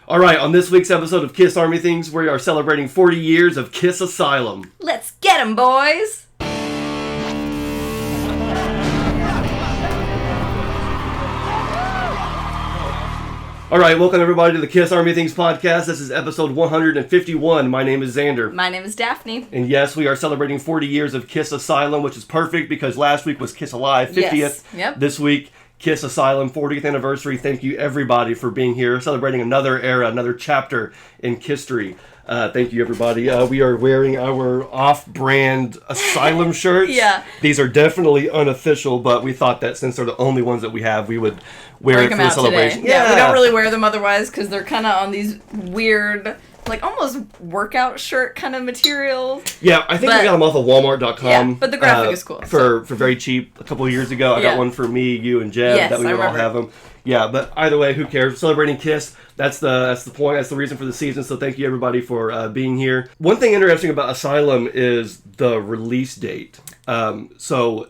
All right, on this week's episode of Kiss Army Things, we are celebrating 40 years of Kiss Asylum. Let's get 'em, boys! All right, welcome everybody to the Kiss Army Things podcast. This is episode 151. My name is Xander. My name is Daphne. And yes, we are celebrating 40 years of Kiss Asylum, which is perfect because last week was Kiss Alive, 50th. Yes. Yep. This week, Kiss Asylum, 40th anniversary. Thank you everybody for being here, celebrating another era, another chapter in Kiss-tory. Thank you, everybody. We are wearing our off-brand Asylum shirts. Yeah. These are definitely unofficial, but we thought that since they're the only ones that we have, we would wear it for the celebration. Yeah, we don't really wear them otherwise because they're kind of on these weird, like almost workout shirt kind of materials. Yeah, I think we got them off of Walmart.com. Yeah, but the graphic is cool. For very cheap. A couple of years ago, I got one for me, you, and Jeb. Yes, that we would all have them. Yeah, but either way, who cares? Celebrating Kiss. That's the point. That's the reason for the season. So thank you everybody for being here. One thing interesting about Asylum is the release date. So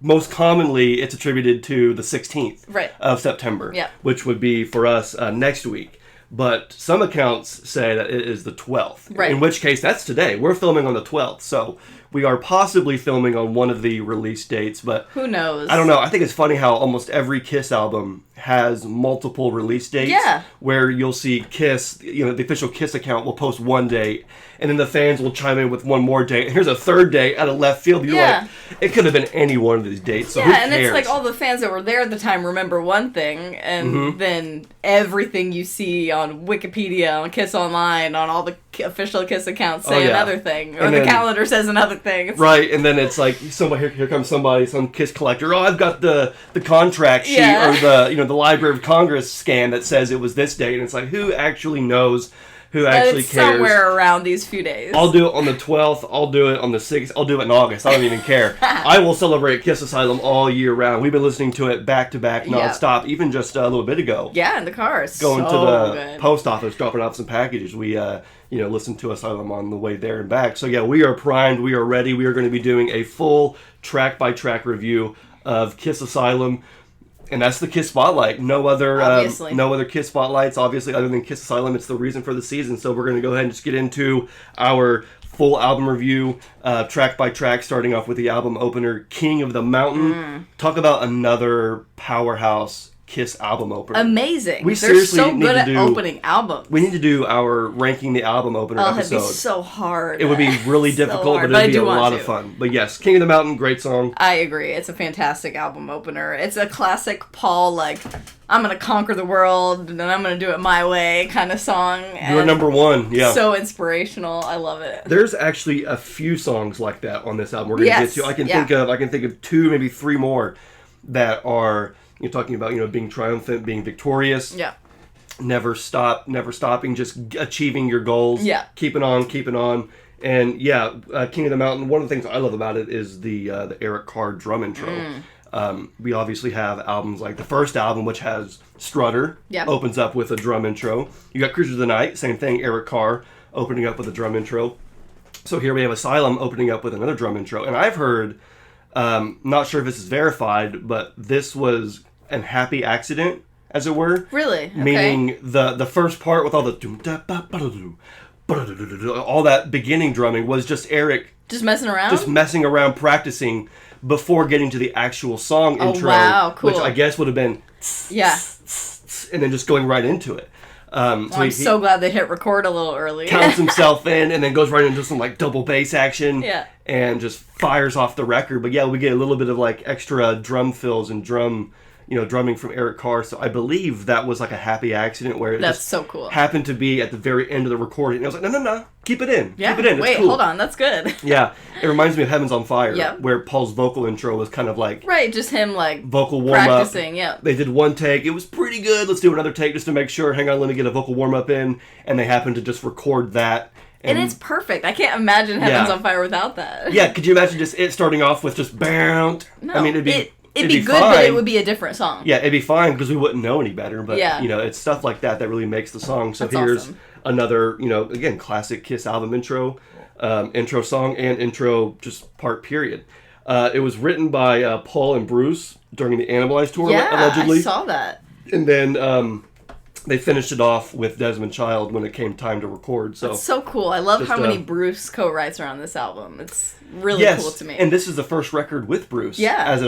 most commonly, it's attributed to the 16th of September, which would be for us next week. But some accounts say that it is the 12th, in which case that's today. We're filming on the 12th, so we are possibly filming on one of the release dates, but who knows? I don't know. I think it's funny how almost every Kiss album has multiple release dates. Yeah. Where you'll see Kiss, the official Kiss account will post one date, and then the fans will chime in with one more date. And here's a third date out of left field. You're like, it could have been any one of these dates. So who cares? And it's like all the fans that were there at the time remember one thing, and then everything you see on Wikipedia, on Kiss Online, on all the official Kiss accounts say another thing, or the calendar says another thing. Right, and then it's like somebody here comes somebody, some Kiss collector. Oh, I've got the contract sheet or the Library of Congress scan that says it was this date, and it's like who actually knows? Who actually it's cares? Somewhere around these few days. I'll do it on the 12th. I'll do it on the 6th. I'll do it in August. I don't even care. I will celebrate Kiss Asylum all year round. We've been listening to it back to back, nonstop. Even just a little bit ago. Yeah, in the car. Going to the post office, dropping off some packages. We listened to Asylum on the way there and back. So yeah, we are primed. We are ready. We are going to be doing a full track by track review of Kiss Asylum. And that's the Kiss Spotlight. No other Kiss Spotlights, obviously, other than Kiss Asylum. It's the reason for the season. So we're going to go ahead and just get into our full album review, track by track, starting off with the album opener, King of the Mountain. Talk about another powerhouse Kiss album opener. Amazing. They're so good at opening albums. We need to do our ranking the album opener episode. It'd be so hard. It would be really difficult, but it'd be a lot of fun. But yes, King of the Mountain, great song. I agree. It's a fantastic album opener. It's a classic Paul, like, I'm going to conquer the world, and I'm going to do it my way kind of song. You're number one, yeah. So inspirational. I love it. There's actually a few songs like that on this album we're going to get to. I can think of two, maybe three more that are... You're talking about, being triumphant, being victorious. Yeah. Never stopping, just achieving your goals. Yeah. Keeping on. And King of the Mountain, one of the things I love about it is the Eric Carr drum intro. We obviously have albums like the first album, which has Strutter, opens up with a drum intro. You got Cruisers of the Night, same thing, Eric Carr opening up with a drum intro. So here we have Asylum opening up with another drum intro. And I've heard, not sure if this is verified, but this was an happy accident, as it were. Really? Okay. Meaning the first part with all the all that beginning drumming was just Eric just messing around, practicing before getting to the actual song intro. Wow, cool. Which I guess would have been and then just going right into it. I'm so glad they hit record a little early. Counts himself in and then goes right into some like double bass action and just fires off the record. But yeah, we get a little bit of like extra drum fills and drumming from Eric Carr. So I believe that was like a happy accident where it so cool. happened to be at the very end of the recording. And I was like, no, keep it in. Yeah. Keep it in. Wait, cool. Hold on, that's good. Yeah, it reminds me of Heaven's on Fire, where Paul's vocal intro was kind of like... Right, just him like vocal warm-up. Practicing, They did one take. It was pretty good. Let's do another take just to make sure. Hang on, let me get a vocal warm-up in. And they happened to just record that. And it's perfect. I can't imagine Heaven's on Fire without that. Yeah, could you imagine just it starting off with just... No, I mean, It'd be good, fine. But it would be a different song. Yeah, it'd be fine because we wouldn't know any better. But, it's stuff like that really makes the song. So here's another, again, classic Kiss album intro song and intro just part period. It was written by Paul and Bruce during the Animalize tour, allegedly. I saw that. And then they finished it off with Desmond Child when it came time to record. So that's so cool. I love how many Bruce co-writes are on this album. It's really cool to me. And this is the first record with Bruce. Yeah. As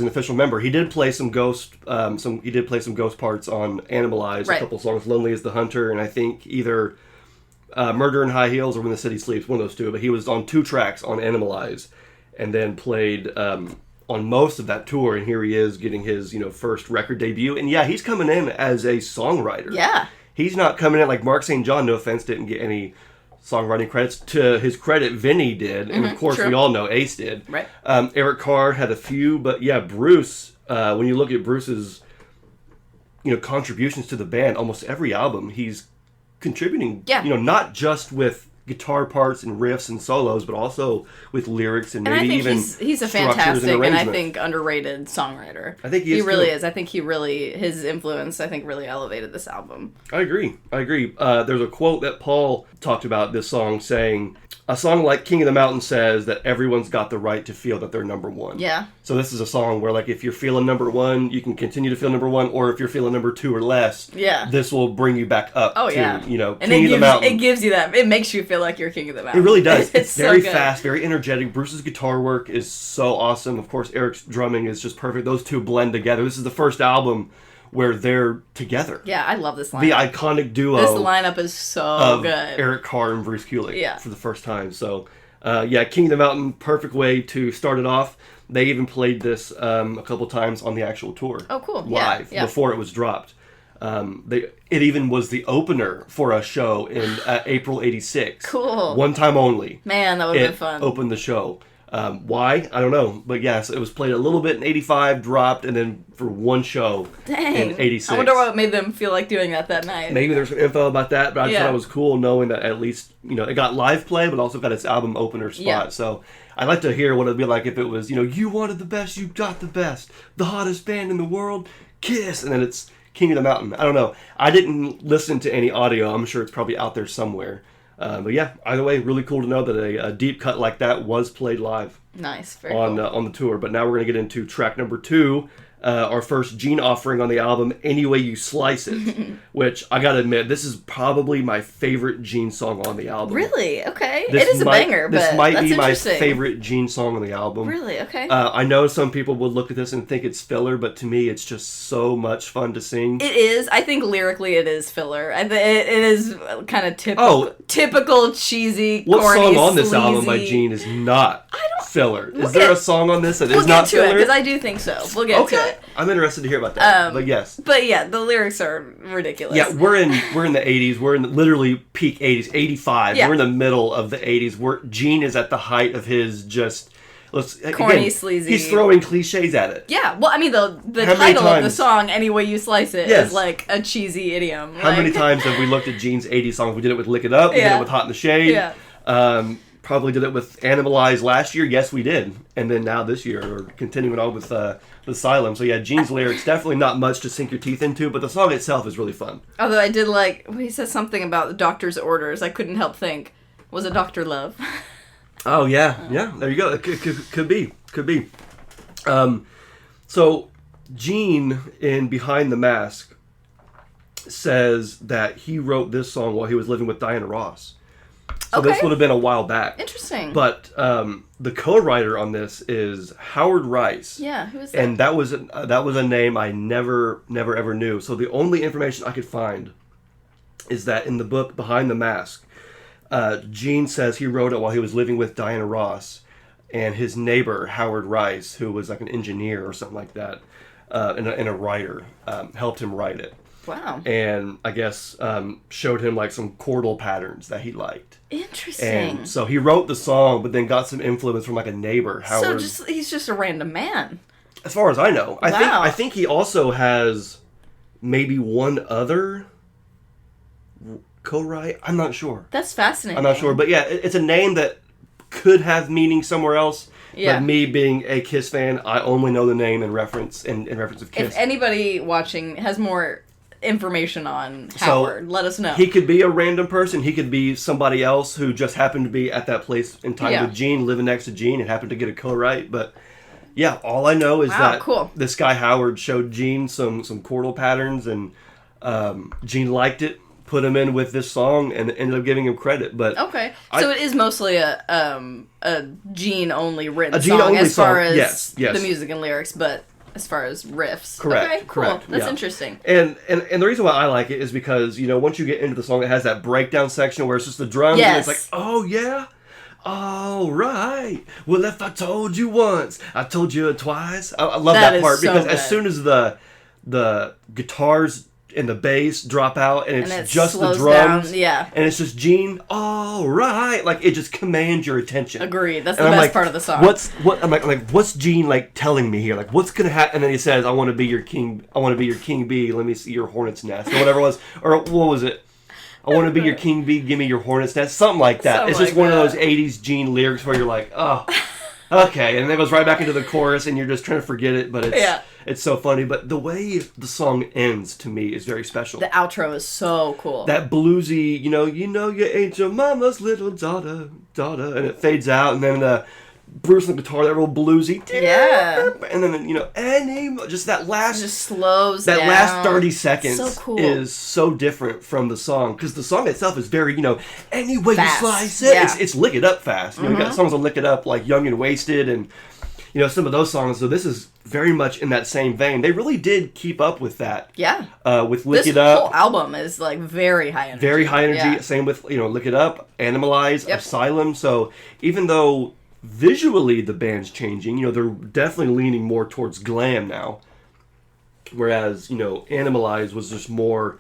an official member, he did play some ghost parts on Animalize, a couple songs, "Lonely as the Hunter," and I think either "Murder in High Heels" or "When the City Sleeps," one of those two. But he was on 2 tracks on Animalize, and then played on most of that tour, and here he is getting his, first record debut. And yeah, he's coming in as a songwriter. Yeah. He's not coming in like Mark St. John, no offense, didn't get any songwriting credits. To his credit, Vinny did, and of course we all know Ace did. Right. Eric Carr had a few, but yeah, Bruce, when you look at Bruce's, contributions to the band, almost every album, he's contributing, not just with guitar parts and riffs and solos, but also with lyrics and maybe even he's a fantastic and I think underrated songwriter. I think he really is. I think his influence, I think, really elevated this album. I agree. There's a quote that Paul talked about this song saying, "A song like King of the Mountain says that everyone's got the right to feel that they're number one." Yeah. So this is a song where, like, if you're feeling number one, you can continue to feel number one, or if you're feeling number 2 or less, this will bring you back up to, King of the Mountain. It gives you that. It makes you feel like you're King of the Mountain. It really does. It's very so fast, very energetic. Bruce's guitar work is so awesome. Of course, Eric's drumming is just perfect. Those two blend together. This is the first album where they're together. Yeah, I love this lineup. The iconic duo. This lineup is so good. Eric Carr and Bruce Kulick for the first time. So, King of the Mountain, perfect way to start it off. They even played this a couple times on the actual tour. Oh, cool. Live, before it was dropped. It even was the opener for a show in April '86. Cool. One time only. Man, that would have been fun. Opened the show. Why? I don't know. But yes, it was played a little bit in '85, dropped, and then for one show in '86. I wonder what made them feel like doing that night. Maybe there's some info about that, but I thought it was cool knowing that at least, it got live play, but also got its album opener spot. Yeah. So I'd like to hear what it'd be like if it was, you wanted the best, you got the best. The hottest band in the world, Kiss. And then it's King of the Mountain. I don't know. I didn't listen to any audio. I'm sure it's probably out there somewhere. But yeah, either way, really cool to know that a deep cut like that was played live. Nice, very cool. On the tour. But now we're going to get into track number 2, our first Gene offering on the album, Any Way You Slice It, which I got to admit, this is probably my favorite Gene song on the album. Really? Okay. It is a banger, but this might be my favorite Gene song on the album. Really? Okay. I know some people would look at this and think it's filler, but to me, it's just so much fun to sing. It is. I think lyrically it is filler. It is kind of typical cheesy, what corny, song on this sleazy album by Gene is not filler? Is there a song on this that is not filler? We'll get to it, because I do think so. We'll get to it. I'm interested to hear about that. But yes. But yeah, the lyrics are ridiculous. Yeah, we're in the 80s. We're in literally peak 80s, 85. Yeah. We're in the middle of the 80s. Where Gene is at the height of his corny, sleazy. He's throwing cliches at it. Yeah, well, I mean, the title of the song, Any Way You Slice It, is like a cheesy idiom. How many times have we looked at Gene's 80s songs? We did it with Lick It Up. We did it with Hot in the Shade. Yeah. Probably did it with Animalize last year. Yes, we did. And then now this year, we're continuing on with Asylum. So yeah, Gene's lyrics, definitely not much to sink your teeth into, but the song itself is really fun. Although I did like, when he says something about the doctor's orders, I couldn't help think, was it Dr. Love? Oh, yeah. Yeah, there you go. It could be. So Gene, in Behind the Mask, says that he wrote this song while he was living with Diana Ross. So this would have been a while back. Interesting. But the co-writer on this is Howard Rice. Yeah, who is that? And that was a name I never ever knew. So the only information I could find is that in the book Behind the Mask, Gene says he wrote it while he was living with Diana Ross, and his neighbor Howard Rice, who was like an engineer or something like that, and a writer, helped him write it. Wow. And I guess showed him like some chordal patterns that he liked. Interesting. And so he wrote the song, but then got some influence from like a neighbor, Howard. So he's just a random man. As far as I know. I think he also has maybe one other co-write. I'm not sure. That's fascinating. I'm not sure. But yeah, it's a name that could have meaning somewhere else. Yeah. But me being a Kiss fan, I only know the name in reference of Kiss. If anybody watching has more information on Howard, let us know. He could be a random person. He could be somebody else who just happened to be at that place in time with Gene, living next to Gene, and happened to get a co-write. But yeah, all I know is that this guy Howard showed Gene some chordal patterns, and Gene liked it, put him in with this song, and ended up giving him credit. But okay, so it is mostly a Gene only written song as far as the music and lyrics, but as far as riffs. Correct. Okay, cool. Correct. That's interesting. And the reason why I like it is because, once you get into the song, it has that breakdown section where it's just the drums, and it's like, oh yeah, all right. Well, if I told you once, I told you twice. I love that part because as soon as the guitars and the bass drop out, and it's just the drums, down, and it's just Gene, all right, like it just commands your attention. Agreed. That's the best part of the song. I'm like, what's Gene like telling me here? Like, what's gonna happen? And then he says, "I want to be your king. I want to be your king bee. Let me see your hornet's nest," or whatever it was, or what was it? I want to be your king bee. Give me your hornet's nest. Something like that. It's just one of those '80s Gene lyrics where you're like, oh. Okay, and then it goes right back into the chorus, and you're just trying to forget it, but it's so funny. But the way the song ends, to me, is very special. The outro is so cool. That bluesy, you ain't your mama's little daughter, and it fades out, and then Bruce on the guitar, that real bluesy. Yeah. And then, just that last... Just slows that down. last 30 seconds so cool. is so different from the song. Because the song itself is very, any way fast. you slice it. Yeah. It's Lick It Up fast. You got songs on Lick It Up, like Young and Wasted, and, some of those songs. So this is very much in that same vein. They really did keep up with that. Yeah. With Lick It Up. This whole album is, like, very high energy. Very high energy. Yeah. Same with, Lick It Up, Animalize, Asylum. So even though... visually the band's changing, they're definitely leaning more towards glam now, whereas Animalize was just more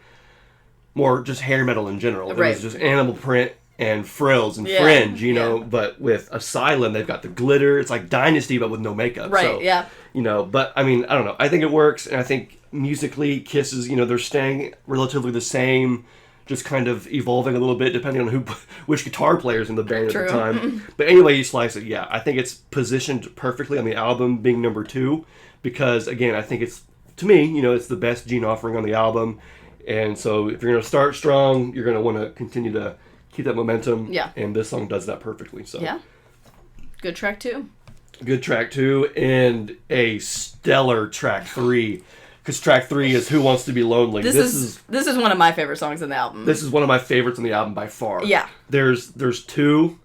just hair metal in general. It was just animal print and frills and fringe, but with Asylum they've got the glitter. It's like Dynasty but with no makeup, but I mean, I don't know, I think it works, and I think musically Kiss is, they're staying relatively the same, just kind of evolving a little bit depending on which guitar player's in the band at the time. But anyway you slice it, I think it's positioned perfectly on the album being number 2, because again, I think it's, to me, it's the best Gene offering on the album. And so if you're going to start strong, you're going to want to continue to keep that momentum. Yeah. And this song does that perfectly. So yeah. Good track 2. Good track 2, and a stellar track 3. Because track 3 is Who Wants to Be Lonely. This is one of my favorite songs on the album. This is one of my favorites on the album by far. Yeah. There's 2,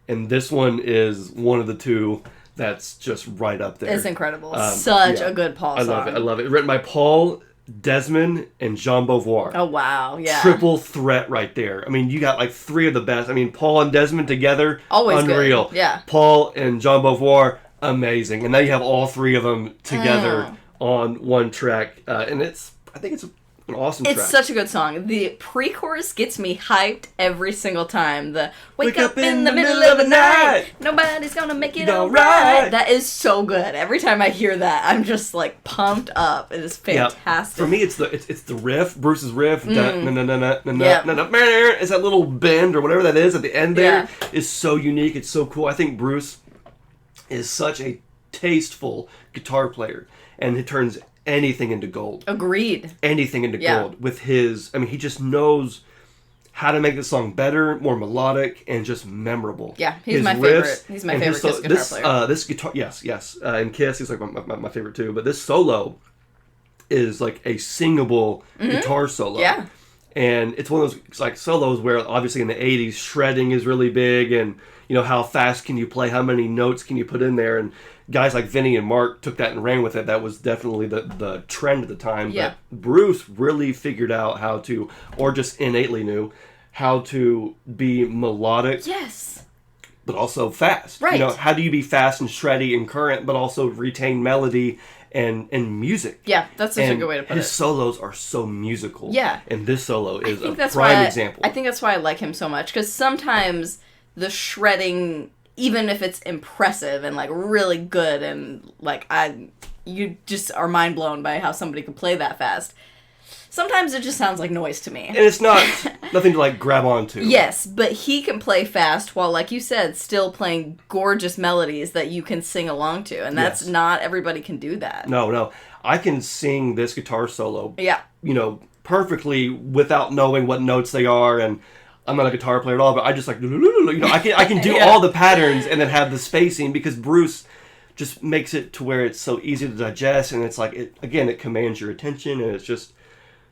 and this one is one of the 2 that's just right up there. It's incredible. Such a good Paul song. I love it. Written by Paul, Desmond, and Jean Beauvoir. Oh, wow. Yeah. Triple threat right there. I mean, you got like 3 of the best. I mean, Paul and Desmond together, always unreal. Good. Yeah. Paul and Jean Beauvoir, amazing. And now you have all 3 of them together on one track, and I think it's an awesome track. It's such a good song. The pre-chorus gets me hyped every single time. The wake up in the middle of the night, nobody's gonna make it alright. That is so good. Every time I hear that, I'm just like pumped up. It is fantastic. For me, it's the riff, Bruce's riff. It's that little bend or whatever that is at the end there is so unique. It's so cool. I think Bruce is such a tasteful guitar player, and it turns anything into gold. Agreed. Anything into gold with his... I mean, he just knows how to make the song better, more melodic, and just memorable. Yeah, he's my favorite. He's my favorite Kiss guitar player. This guitar... Yes. In Kiss, he's like my favorite too. But this solo is like a singable guitar solo. Yeah. And it's one of those like solos where obviously in the 80s, shredding is really big, and how fast can you play, how many notes can you put in there, and guys like Vinny and Mark took that and ran with it. That was definitely the trend at the time. Yeah. But Bruce really figured out how to, or just innately knew, how to be melodic. Yes. But also fast. Right. How do you be fast and shreddy and current, but also retain melody and music? Yeah, that's such a good way to put it. His solos are so musical. Yeah. And this solo is a prime example. I think that's why I like him so much, because sometimes the shredding, even if it's impressive and like really good, and like you just are mind blown by how somebody could play that fast, sometimes it just sounds like noise to me. And it's not nothing to like grab onto. Yes, but he can play fast while, like you said, still playing gorgeous melodies that you can sing along to, and that's not everybody can do that. No, I can sing this guitar solo. Yeah. Perfectly without knowing what notes they are, and I'm not a guitar player at all, but I just like, I can do all the patterns and then have the spacing, because Bruce just makes it to where it's so easy to digest, and it's like, it commands your attention, and it's just,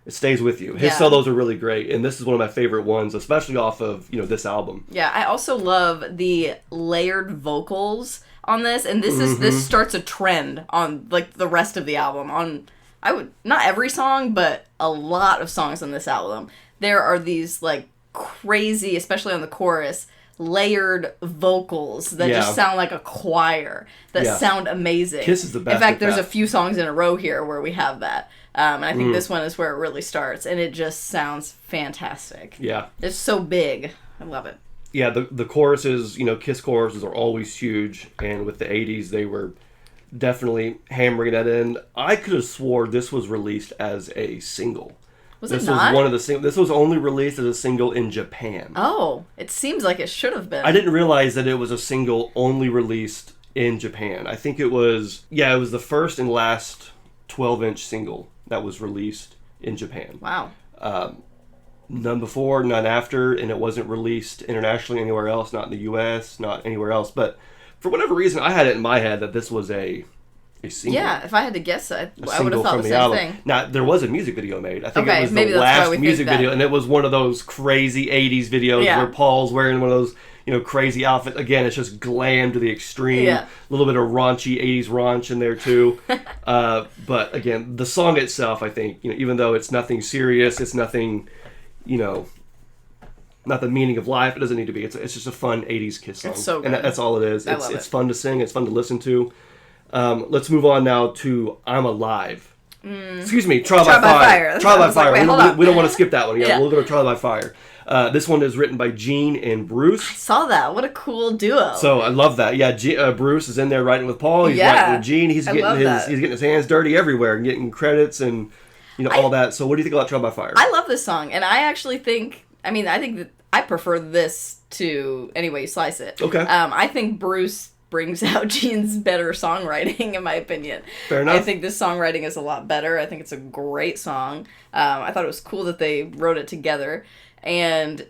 It stays with you. His solos are really great, and this is one of my favorite ones, especially off of this album. Yeah, I also love the layered vocals on this, and this starts a trend on like the rest of the album. Not every song, but a lot of songs on this album. There are these like crazy, especially on the chorus, layered vocals that just sound like a choir that sound amazing. Kiss is the best. In fact, there's a few songs in a row here where we have that. And I think this one is where it really starts, and it just sounds fantastic. Yeah. It's so big. I love it. Yeah, the choruses, Kiss choruses are always huge, and with the 80s, they were definitely hammering that in. I could have swore this was released as a single. This was one of the this was only released as a single in Japan. Oh, it seems like it should have been. I didn't realize that it was a single only released in Japan. I think it was the first and last 12-inch single that was released in Japan. Wow. None before, none after, and it wasn't released internationally anywhere else, not in the U.S., not anywhere else. But for whatever reason, I had it in my head that this was a single. Yeah, if I had to guess, I would have thought the same thing. Now, there was a music video made. I think it was the last music video, and it was one of those crazy 80s videos where Paul's wearing one of those crazy outfits. Again, it's just glam to the extreme. A little bit of raunchy 80s raunch in there too. But again, the song itself, I think, even though it's nothing serious, it's nothing, not the meaning of life. It doesn't need to be. It's just a fun 80s Kiss song. It's so good. And that's all it is. It's fun to sing. It's fun to listen to. Let's move on now to I'm Alive. Excuse me, Trial by Fire. Trial by Fire. We don't want to skip that one. We'll go to Trial by Fire. This one is written by Gene and Bruce. I saw that. What a cool duo. So I love that. Yeah, Bruce is in there writing with Paul. He's writing with Gene. He's getting his hands dirty everywhere and getting credits and all that. So what do you think about Trial by Fire? I love this song, and I actually think that I prefer this to Any Way You Slice It. Okay. I think Bruce brings out Gene's better songwriting, in my opinion. Fair enough. I think this songwriting is a lot better. I think it's a great song. I thought it was cool that they wrote it together. And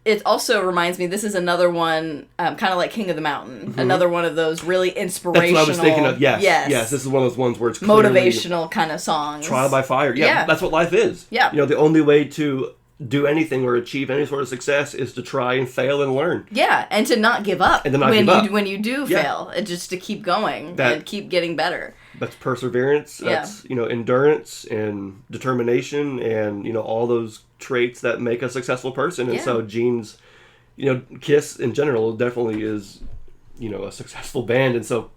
it also reminds me, this is another one, kind of like King of the Mountain. Another one of those really inspirational... That's what I was thinking of, yes. This is one of those ones where it's motivational kind of songs. Trial by fire. Yeah, that's what life is. Yeah. The only way to do anything or achieve any sort of success is to try and fail and learn. Yeah, and to not give up. And to not give up. When you do fail, and just to keep going and keep getting better. That's perseverance. That's, endurance and determination and, all those traits that make a successful person. And so Gene's, Kiss in general definitely is, a successful band. And so,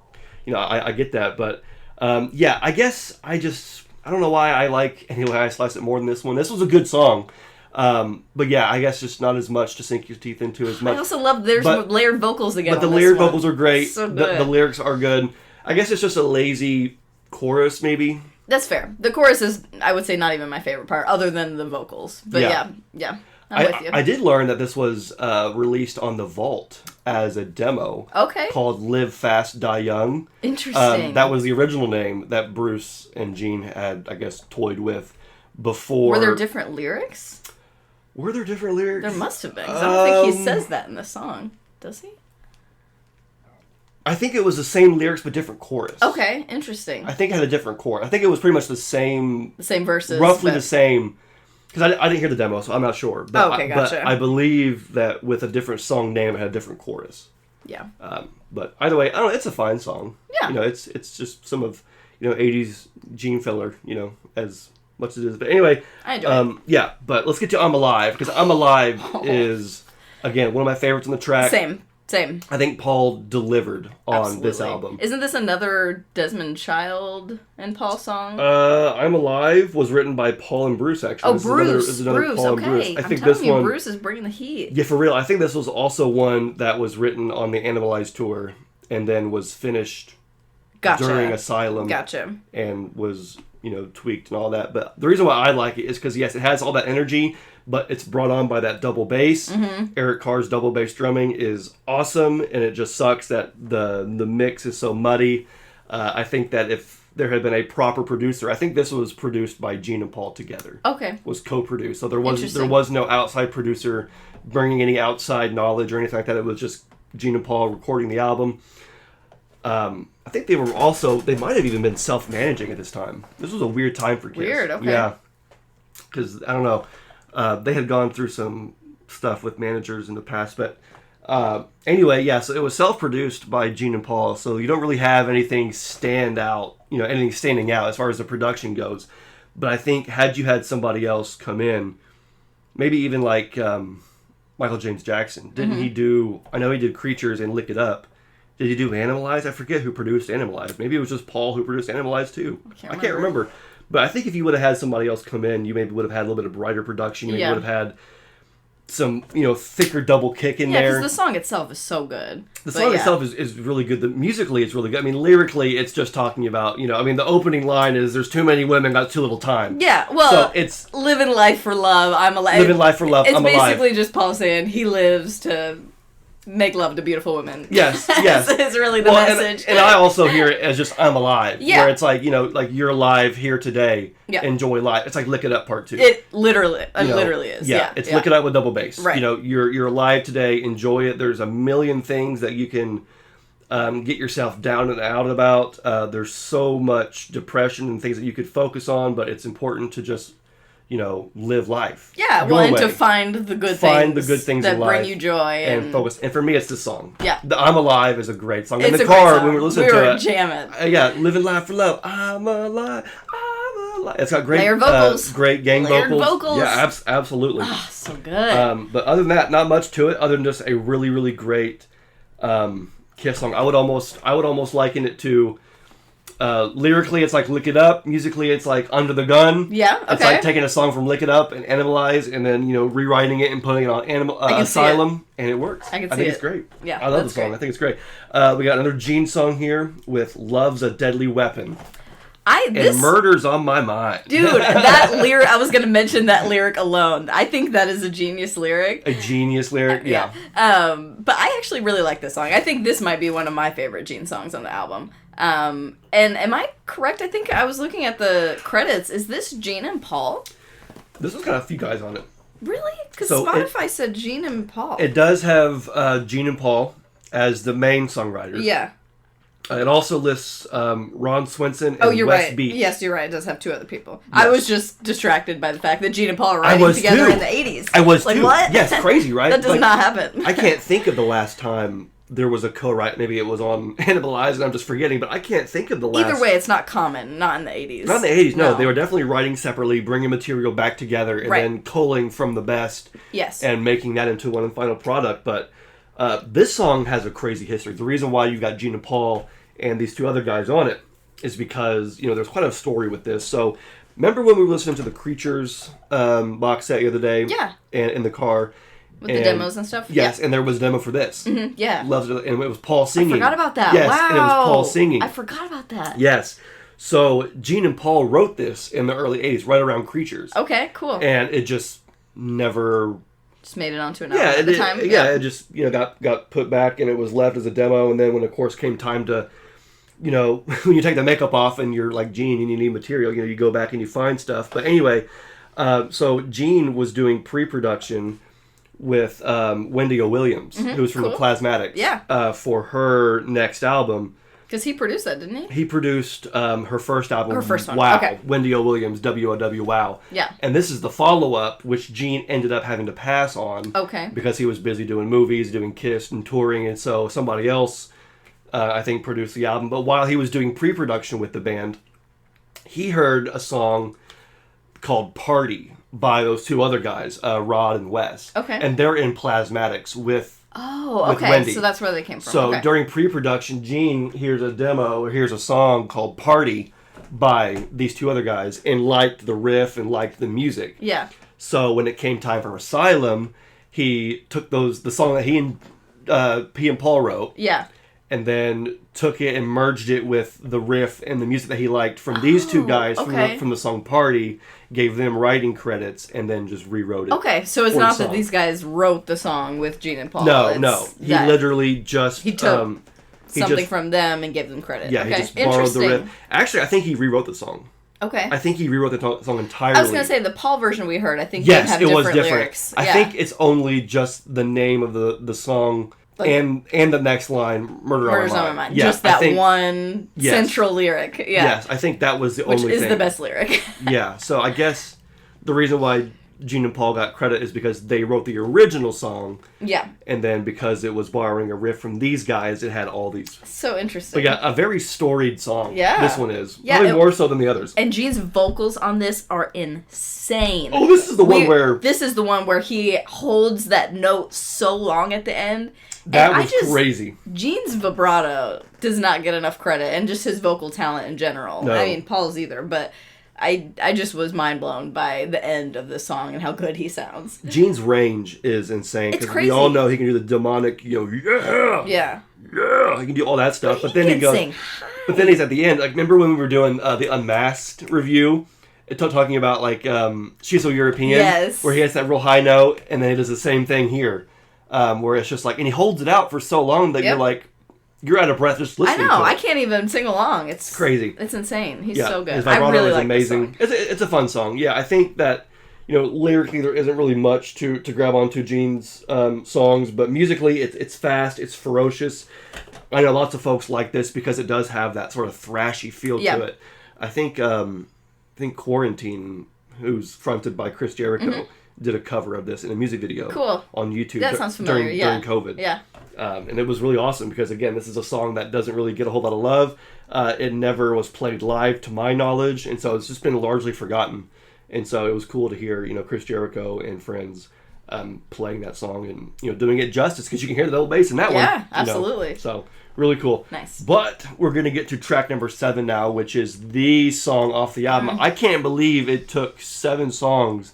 I get that. But, I guess I don't know why I like Any Way I Slice It more than this one. This was a good song. But I guess just not as much to sink your teeth into as much. I also love there's layered vocals again. But the layered vocals are great. So good. The lyrics are good. I guess it's just a lazy chorus, maybe. That's fair. The chorus is, I would say, not even my favorite part, other than the vocals. But yeah. I'm with you. I did learn that this was released on the Vault as a demo. Okay. Called Live Fast, Die Young. Interesting. That was the original name that Bruce and Gene had, I guess, toyed with before. Were there different lyrics? Were there different lyrics? There must have been. 'Cause I don't think he says that in the song. Does he? I think it was the same lyrics but different chorus. Okay, interesting. I think it had a different chorus. I think it was pretty much the same. The same verses. Roughly the same. Because I didn't hear the demo, so I'm not sure. But okay, gotcha. But I believe that with a different song name, it had a different chorus. Yeah. But either way, I don't know. It's a fine song. Yeah. It's just some of 80s Gene filler. As much as it is. But anyway, I enjoy it. Yeah. But let's get to I'm Alive, because I'm Alive is again one of my favorites on the track. Same. I think Paul delivered on this album. Isn't this another Desmond Child and Paul song? I'm Alive was written by Paul and Bruce, actually. Oh, Bruce. This is another Paul and Bruce. I think this one, Bruce is bringing the heat. Yeah, for real. I think this was also one that was written on the Animalized tour and then was finished during Asylum. Gotcha. And was, tweaked and all that. But the reason why I like it is because, yes, it has all that energy, but it's brought on by that double bass. Mm-hmm. Eric Carr's double bass drumming is awesome, and it just sucks that the mix is so muddy. I think that if there had been a proper producer, I think this was produced by Gene and Paul together. Okay. Was co-produced, so there was no outside producer bringing any outside knowledge or anything like that. It was just Gene and Paul recording the album. I think they might have even been self-managing at this time. This was a weird time for Kiss. Weird, okay. Yeah. because I don't know, they had gone through some stuff with managers in the past, but anyway, yeah, so it was self-produced by Gene and Paul, so you don't really have anything standing out as far as the production goes. But I think had you had somebody else come in, maybe even like Michael James Jackson, didn't he do, I know he did Creatures and Lick It Up. Did he do Animalize? I forget who produced Animalize. Maybe it was just Paul who produced Animalize too. I can't remember. But I think if you would have had somebody else come in, you maybe would have had a little bit of brighter production. You maybe would have had some, thicker double kick in there. Yeah, because the song itself is so good. The song itself is really good. Musically, it's really good. I mean, lyrically, it's just talking about, the opening line is, there's too many women, got too little time. Yeah, well, so it's living life for love, I'm alive. Living life for love, I'm alive. It's basically just Paul saying he lives to make love to beautiful women. Yes. It's really the message. And I also hear it as just, I'm alive. Yeah. Where it's like, like you're alive here today. Yeah. Enjoy life. It's like Lick It Up Part 2. It literally is. Yeah. It's Lick It Up with double bass. Right. You're alive today. Enjoy it. There's a million things that you can get yourself down and out about. There's so much depression and things that you could focus on, but it's important to just live life. Yeah, and to find the good things that bring you joy and focus. And for me, it's this song. Yeah, the I'm Alive is a great song. In the car when we were listening to it, we were jamming. Living life for love. I'm alive. I'm alive. It's got great layered vocals, great gang vocals. Yeah, absolutely. Ah, so good. But other than that, not much to it. Other than just a really, really great Kiss song. I would almost liken it to. Lyrically, it's like Lick It Up. Musically, it's like Under the Gun. Yeah, okay. It's like taking a song from Lick It Up and Animalize, and then rewriting it and putting it on Asylum, and it works. I think it's great. Yeah, I love the song. Great. I think it's great. We got another Gene song here with "Love's a Deadly Weapon." And murder's on my mind. Dude, that lyric, I was going to mention that lyric alone. I think that is a genius lyric. A genius lyric, yeah. But I actually really like this song. I think this might be one of my favorite Gene songs on the album. And am I correct? I think I was looking at the credits. Is this Gene and Paul? This has got a few guys on it. Really? Because Spotify said Gene and Paul. It does have Gene and Paul as the main songwriters. Yeah. It also lists Ron Swenson and you're Wes right. Beach. Yes, you're right. It does have two other people. Yes. I was just distracted by the fact that Gene and Paul were writing together in the 80s. I was like, too. What? Yes, crazy, right? That does not happen. I can't think of the last time there was a co-write. Maybe it was on Animalize and I'm just forgetting, but I can't think of the last... Either way, it's not common. Not in the 80s. Not in the 80s, no. They were definitely writing separately, bringing material back together, and then culling from the best. Yes. And making that into one final product. But this song has a crazy history. The reason why you got Gene and Paul and these two other guys on it is because, there's quite a story with this. So, remember when we were listening to the Creatures box set the other day? Yeah. And in the car? With the demos and stuff? Yes, and there was a demo for this. Mm-hmm, yeah. Loved it, and it was Paul singing. I forgot about that. Yes, wow. and it was Paul singing. I forgot about that. Yes. So, Gene and Paul wrote this in the early 80s, right around Creatures. Okay, cool. And it just never... Just made it onto an album at the time? It just, got put back, and it was left as a demo, and then when, of course, came time to... when you take the makeup off and you're like Gene and you need material, you go back and you find stuff. But anyway, so Gene was doing pre-production with Wendy O. Williams, who's from the Plasmatics, for her next album. Because he produced that, didn't he? He produced her first album, her first one. Wow, okay. Wendy O. Williams, W-O-W, Wow. Yeah. And this is the follow-up, which Gene ended up having to pass on. Okay. Because he was busy doing movies, doing Kiss, and touring, and so somebody else... I think produced the album, but while he was doing pre-production with the band, he heard a song called Party by those two other guys, Rod and Wes. Okay. And they're in Plasmatics with Wendy. So that's where they came from. So during pre-production, Gene hears a demo, or hears a song called Party by these two other guys, and liked the riff and liked the music. Yeah. So when it came time for Asylum, he took the song that he and Paul wrote. Yeah. And then took it and merged it with the riff and the music that he liked from these two guys from the song Party, gave them writing credits, and then just rewrote it. Okay, so it's not that these guys wrote the song with Gene and Paul. No. He literally just... He took something from them and gave them credit. Yeah, he just borrowed the riff. Actually, I think he rewrote the song. Okay. I think he rewrote the song entirely. I was going to say, the Paul version we heard, I think did have different lyrics. I think it's only just the name of the song... Like, and the next line, Murder's on My Mind. Yes, just that one central lyric. Yeah. Yes, I think that was the only thing. Which is the best lyric. Yeah, so I guess the reason why Gene and Paul got credit is because they wrote the original song. Yeah. And then because it was borrowing a riff from these guys, it had all these. So interesting. But yeah, a very storied song. Yeah. This one is. Yeah, probably more so than the others. And Gene's vocals on this are insane. Oh, this is the one where... This is the one where he holds that note so long at the end. That was crazy. Gene's vibrato does not get enough credit, and just his vocal talent in general. No. I mean, Paul's either, but... I just was mind blown by the end of this song and how good he sounds. Gene's range is insane because we all know he can do the demonic, yeah, he can do all that stuff. But then he goes, but then he's at the end. Like, remember when we were doing the Unmasked review, talking about like She's So European, yes, where he has that real high note, and then he does the same thing here, where it's just like, and he holds it out for so long that you're like. You're out of breath just listening to it. I can't even sing along. It's crazy. It's insane. He's so good. His vibrato I really is like amazing. This song. It's a fun song. Yeah, I think that, lyrically there isn't really much to grab onto Gene's songs, but musically it's fast, it's ferocious. I know lots of folks like this because it does have that sort of thrashy feel to it. I think Quarantine, who's fronted by Chris Jericho, did a cover of this in a music video on YouTube. That sounds familiar. During COVID. Yeah. And it was really awesome because, again, this is a song that doesn't really get a whole lot of love. It never was played live to my knowledge, and so it's just been largely forgotten. And so it was cool to hear, Chris Jericho and friends playing that song and, doing it justice because you can hear the double bass in that one. Yeah, absolutely. So really cool. Nice. But we're going to get to track number 7 now, which is the song off the album. I can't believe it took 7 songs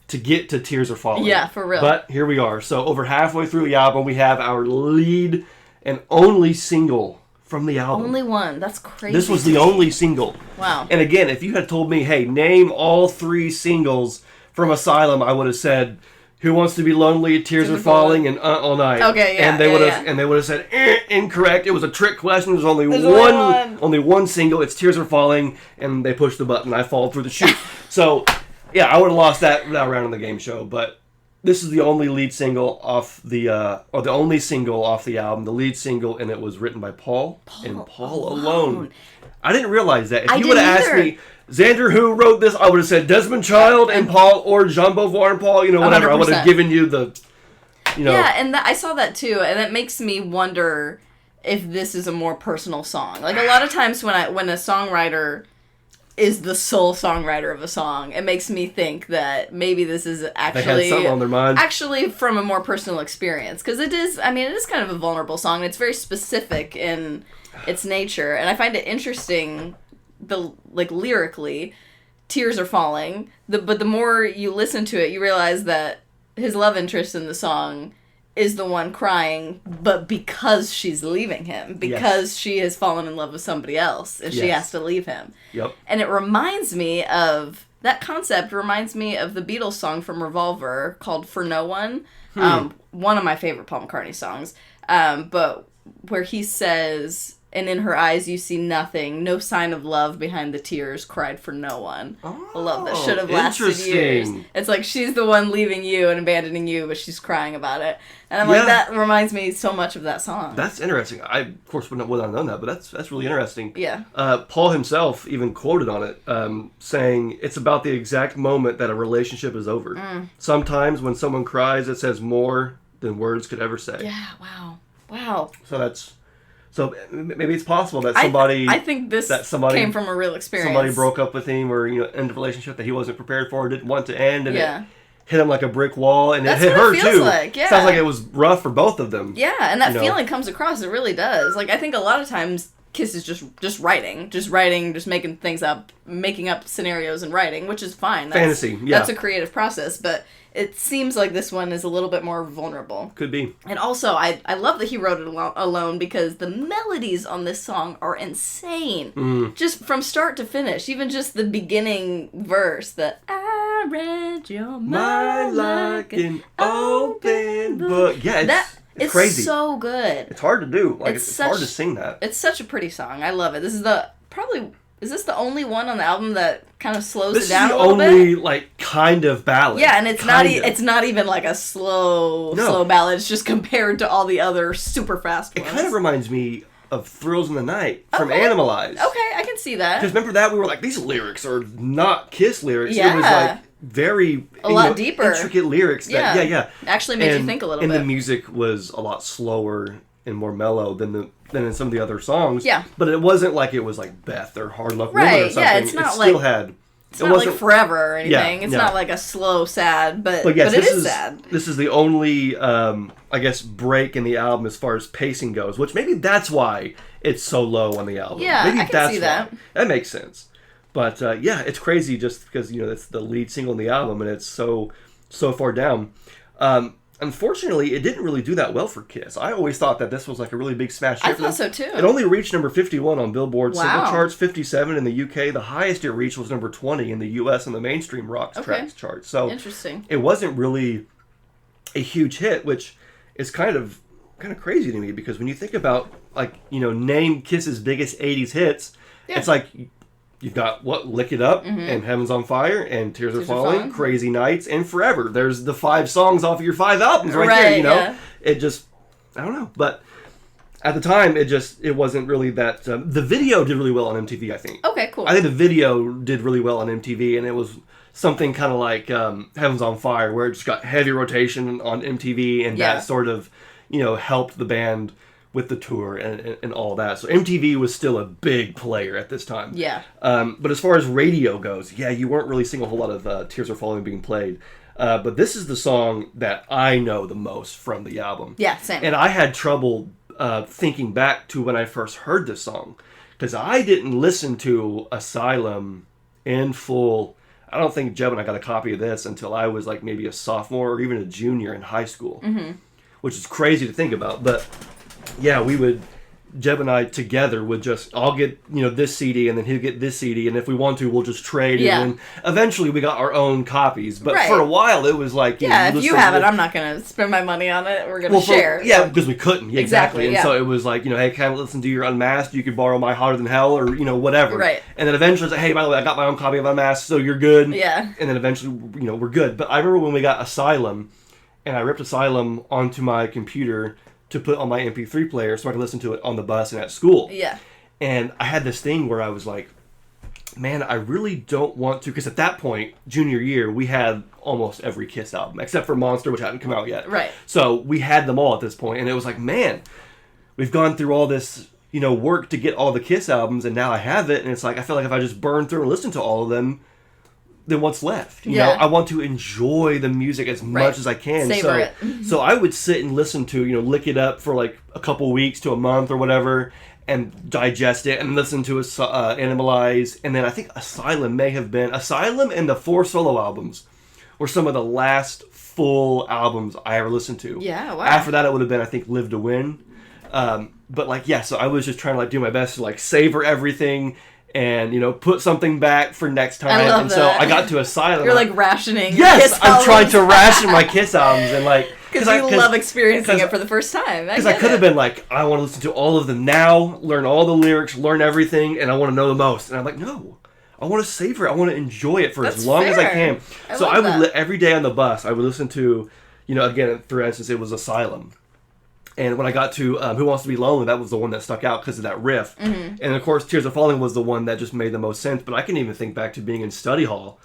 to get to Tears Are Falling. Yeah, for real. But here we are. So over halfway through the album, we have our lead and only single from the album. Only one. That's crazy. This was the only single. Wow. And again, if you had told me, hey, name all 3 singles from Asylum, I would have said, Who Wants to Be Lonely, Tears Are Falling, and All Night. Okay, yeah. And they would have said, incorrect. It was a trick question. There's only one single. It's Tears Are Falling, and they pushed the button. I fall through the chute. So... yeah, I would have lost that round in the game show, but this is the only lead single off the only single off the album, the lead single, and it was written by Paul alone. I didn't realize that. If you would have asked me, Xander, who wrote this, I would have said Desmond Child and Paul, or Jean Beauvoir and Paul, whatever. 100%. I would have given you the, Yeah, and I saw that too, and that makes me wonder if this is a more personal song. Like, a lot of times when a songwriter is the sole songwriter of a song, it makes me think that maybe this is actually they had something on their mind. Actually from a more personal experience, because it is kind of a vulnerable song, and it's very specific in its nature, and I find it interesting lyrically, Tears Are Falling, but the more you listen to it, you realize that his love interest in the song is the one crying, but because she's leaving him, because she has fallen in love with somebody else, and she has to leave him. Yep. And it reminds me of, that concept reminds me of the Beatles song from Revolver called For No One, one of my favorite Paul McCartney songs, but where he says, and in her eyes you see nothing, no sign of love behind the tears, cried for no one. Oh, a love that should have lasted years. It's like she's the one leaving you and abandoning you, but she's crying about it. And I'm like, that reminds me so much of that song. That's interesting. I, of course, would not have known that, but that's really interesting. Yeah. Paul himself even quoted on it, saying, it's about the exact moment that a relationship is over. Sometimes when someone cries, it says more than words could ever say. Yeah, wow. So maybe it's possible that somebody... I think this came from a real experience. Somebody broke up with him or, ended a relationship that he wasn't prepared for, didn't want to end, and it hit him like a brick wall, and it hit her, too. Like, yeah. Sounds like it was rough for both of them. Yeah, and that feeling comes across. It really does. Like, I think a lot of times Kiss is just writing, just making things up, making up scenarios and writing, which is fine. Fantasy, yeah. That's a creative process, but it seems like this one is a little bit more vulnerable. Could be. And also, I love that he wrote it alone because the melodies on this song are insane. Just from start to finish. Even just the beginning verse, the I read your mind like an open book. Yeah, it's crazy. It's so good. It's hard to do. Like, it's hard to sing that. It's such a pretty song. I love it. This is is this the only one on the album that kind of slows it down a little bit? This is the only, like, kind of ballad. Yeah, and it's not even like a slow ballad. It's just compared to all the other super fast ones. It kind of reminds me of Thrills in the Night from Animalize. Okay, I can see that. Because remember that? We were like, these lyrics are not Kiss lyrics. Yeah. It was like very a lot deeper, intricate lyrics. That, actually made you think a little bit. And the music was a lot slower and more mellow than in some of the other songs. Yeah, but it wasn't like it was like Beth or Hard Luck Woman or something. Yeah, it's not It's not like Forever or anything. It's not like a slow, sad, but it is sad. This is the only, I guess, break in the album as far as pacing goes, which maybe that's why it's so low on the album. Yeah, maybe I can see that. That makes sense. But it's crazy just because, it's the lead single in the album and it's so far down. Unfortunately, it didn't really do that well for Kiss. I always thought that this was like a really big smash hit. I thought so too. It only reached number 51 on Billboard single charts, 57 in the UK. The highest it reached was number 20 in the US on the mainstream rock tracks chart. So interesting. It wasn't really a huge hit, which is kind of crazy to me because when you think about name Kiss's biggest 80s hits, it's like you've got Lick It Up and Heaven's on Fire and Tears Are Falling, Crazy Nights, and Forever. There's the 5 songs off of your 5 albums right there, Yeah. It just, I don't know. But at the time, it wasn't really that... the video did really well on MTV, I think. Okay, cool. I think the video did really well on MTV, and it was something kind of like Heaven's on Fire, where it just got heavy rotation on MTV, and that sort of, helped the band with the tour and all that. So MTV was still a big player at this time. Yeah. But as far as radio goes, you weren't really seeing a whole lot of Tears Are Falling being played. But this is the song that I know the most from the album. Yeah, same. And I had trouble thinking back to when I first heard this song. Because I didn't listen to Asylum in full. I don't think Jeb and I got a copy of this until I was like maybe a sophomore or even a junior in high school. Mm-hmm. Which is crazy to think about. But... yeah, Jeb and I together would I'll get, this CD and then he'll get this CD and if we want to, we'll just trade. Yeah. And then eventually we got our own copies. But for a while it was like, if you have it, I'm not going to spend my money on it. We're going to share. Because we couldn't. Yeah, exactly. And so it was like, hey, can I listen to your Unmasked? You could borrow my Hotter Than Hell or, whatever. Right. And then eventually it's like, hey, by the way, I got my own copy of Unmasked, so you're good. Yeah. And then eventually, we're good. But I remember when we got Asylum and I ripped Asylum onto my computer to put on my MP3 player so I could listen to it on the bus and at school. Yeah. And I had this thing where I was like, man, I really don't want to, because at that point, junior year, we had almost every Kiss album, except for Monster, which hadn't come out yet. Right. So we had them all at this point, and it was like, man, we've gone through all this, work to get all the Kiss albums, and now I have it, and it's like, I feel like if I just burn through and listen to all of them, then what's left? You know, I want to enjoy the music as much as I can. Savor it. So I would sit and listen to, Lick It Up for like a couple weeks to a month or whatever, and digest it and listen to Animalize. And then I think Asylum and the 4 solo albums were some of the last full albums I ever listened to. Yeah, wow. After that, it would have been, I think, Live to Win. But so I was just trying to do my best to savor everything and, put something back for next time. I love and that. so I got to Asylum. You're rationing. Yes, Kiss I'm trying to ration my Kiss albums and because you love experiencing it for the first time. Because I could have been I want to listen to all of them now, learn all the lyrics, learn everything, and I want to know the most. And I'm like, no, I want to savor it. I want to enjoy it for as long as I can. So I would every day on the bus, I would listen to, again, for instance, it was Asylum. And when I got to Who Wants to Be Lonely, that was the one that stuck out because of that riff. Mm-hmm. And of course, Tears Are Falling was the one that just made the most sense. But I can even think back to being in study hall,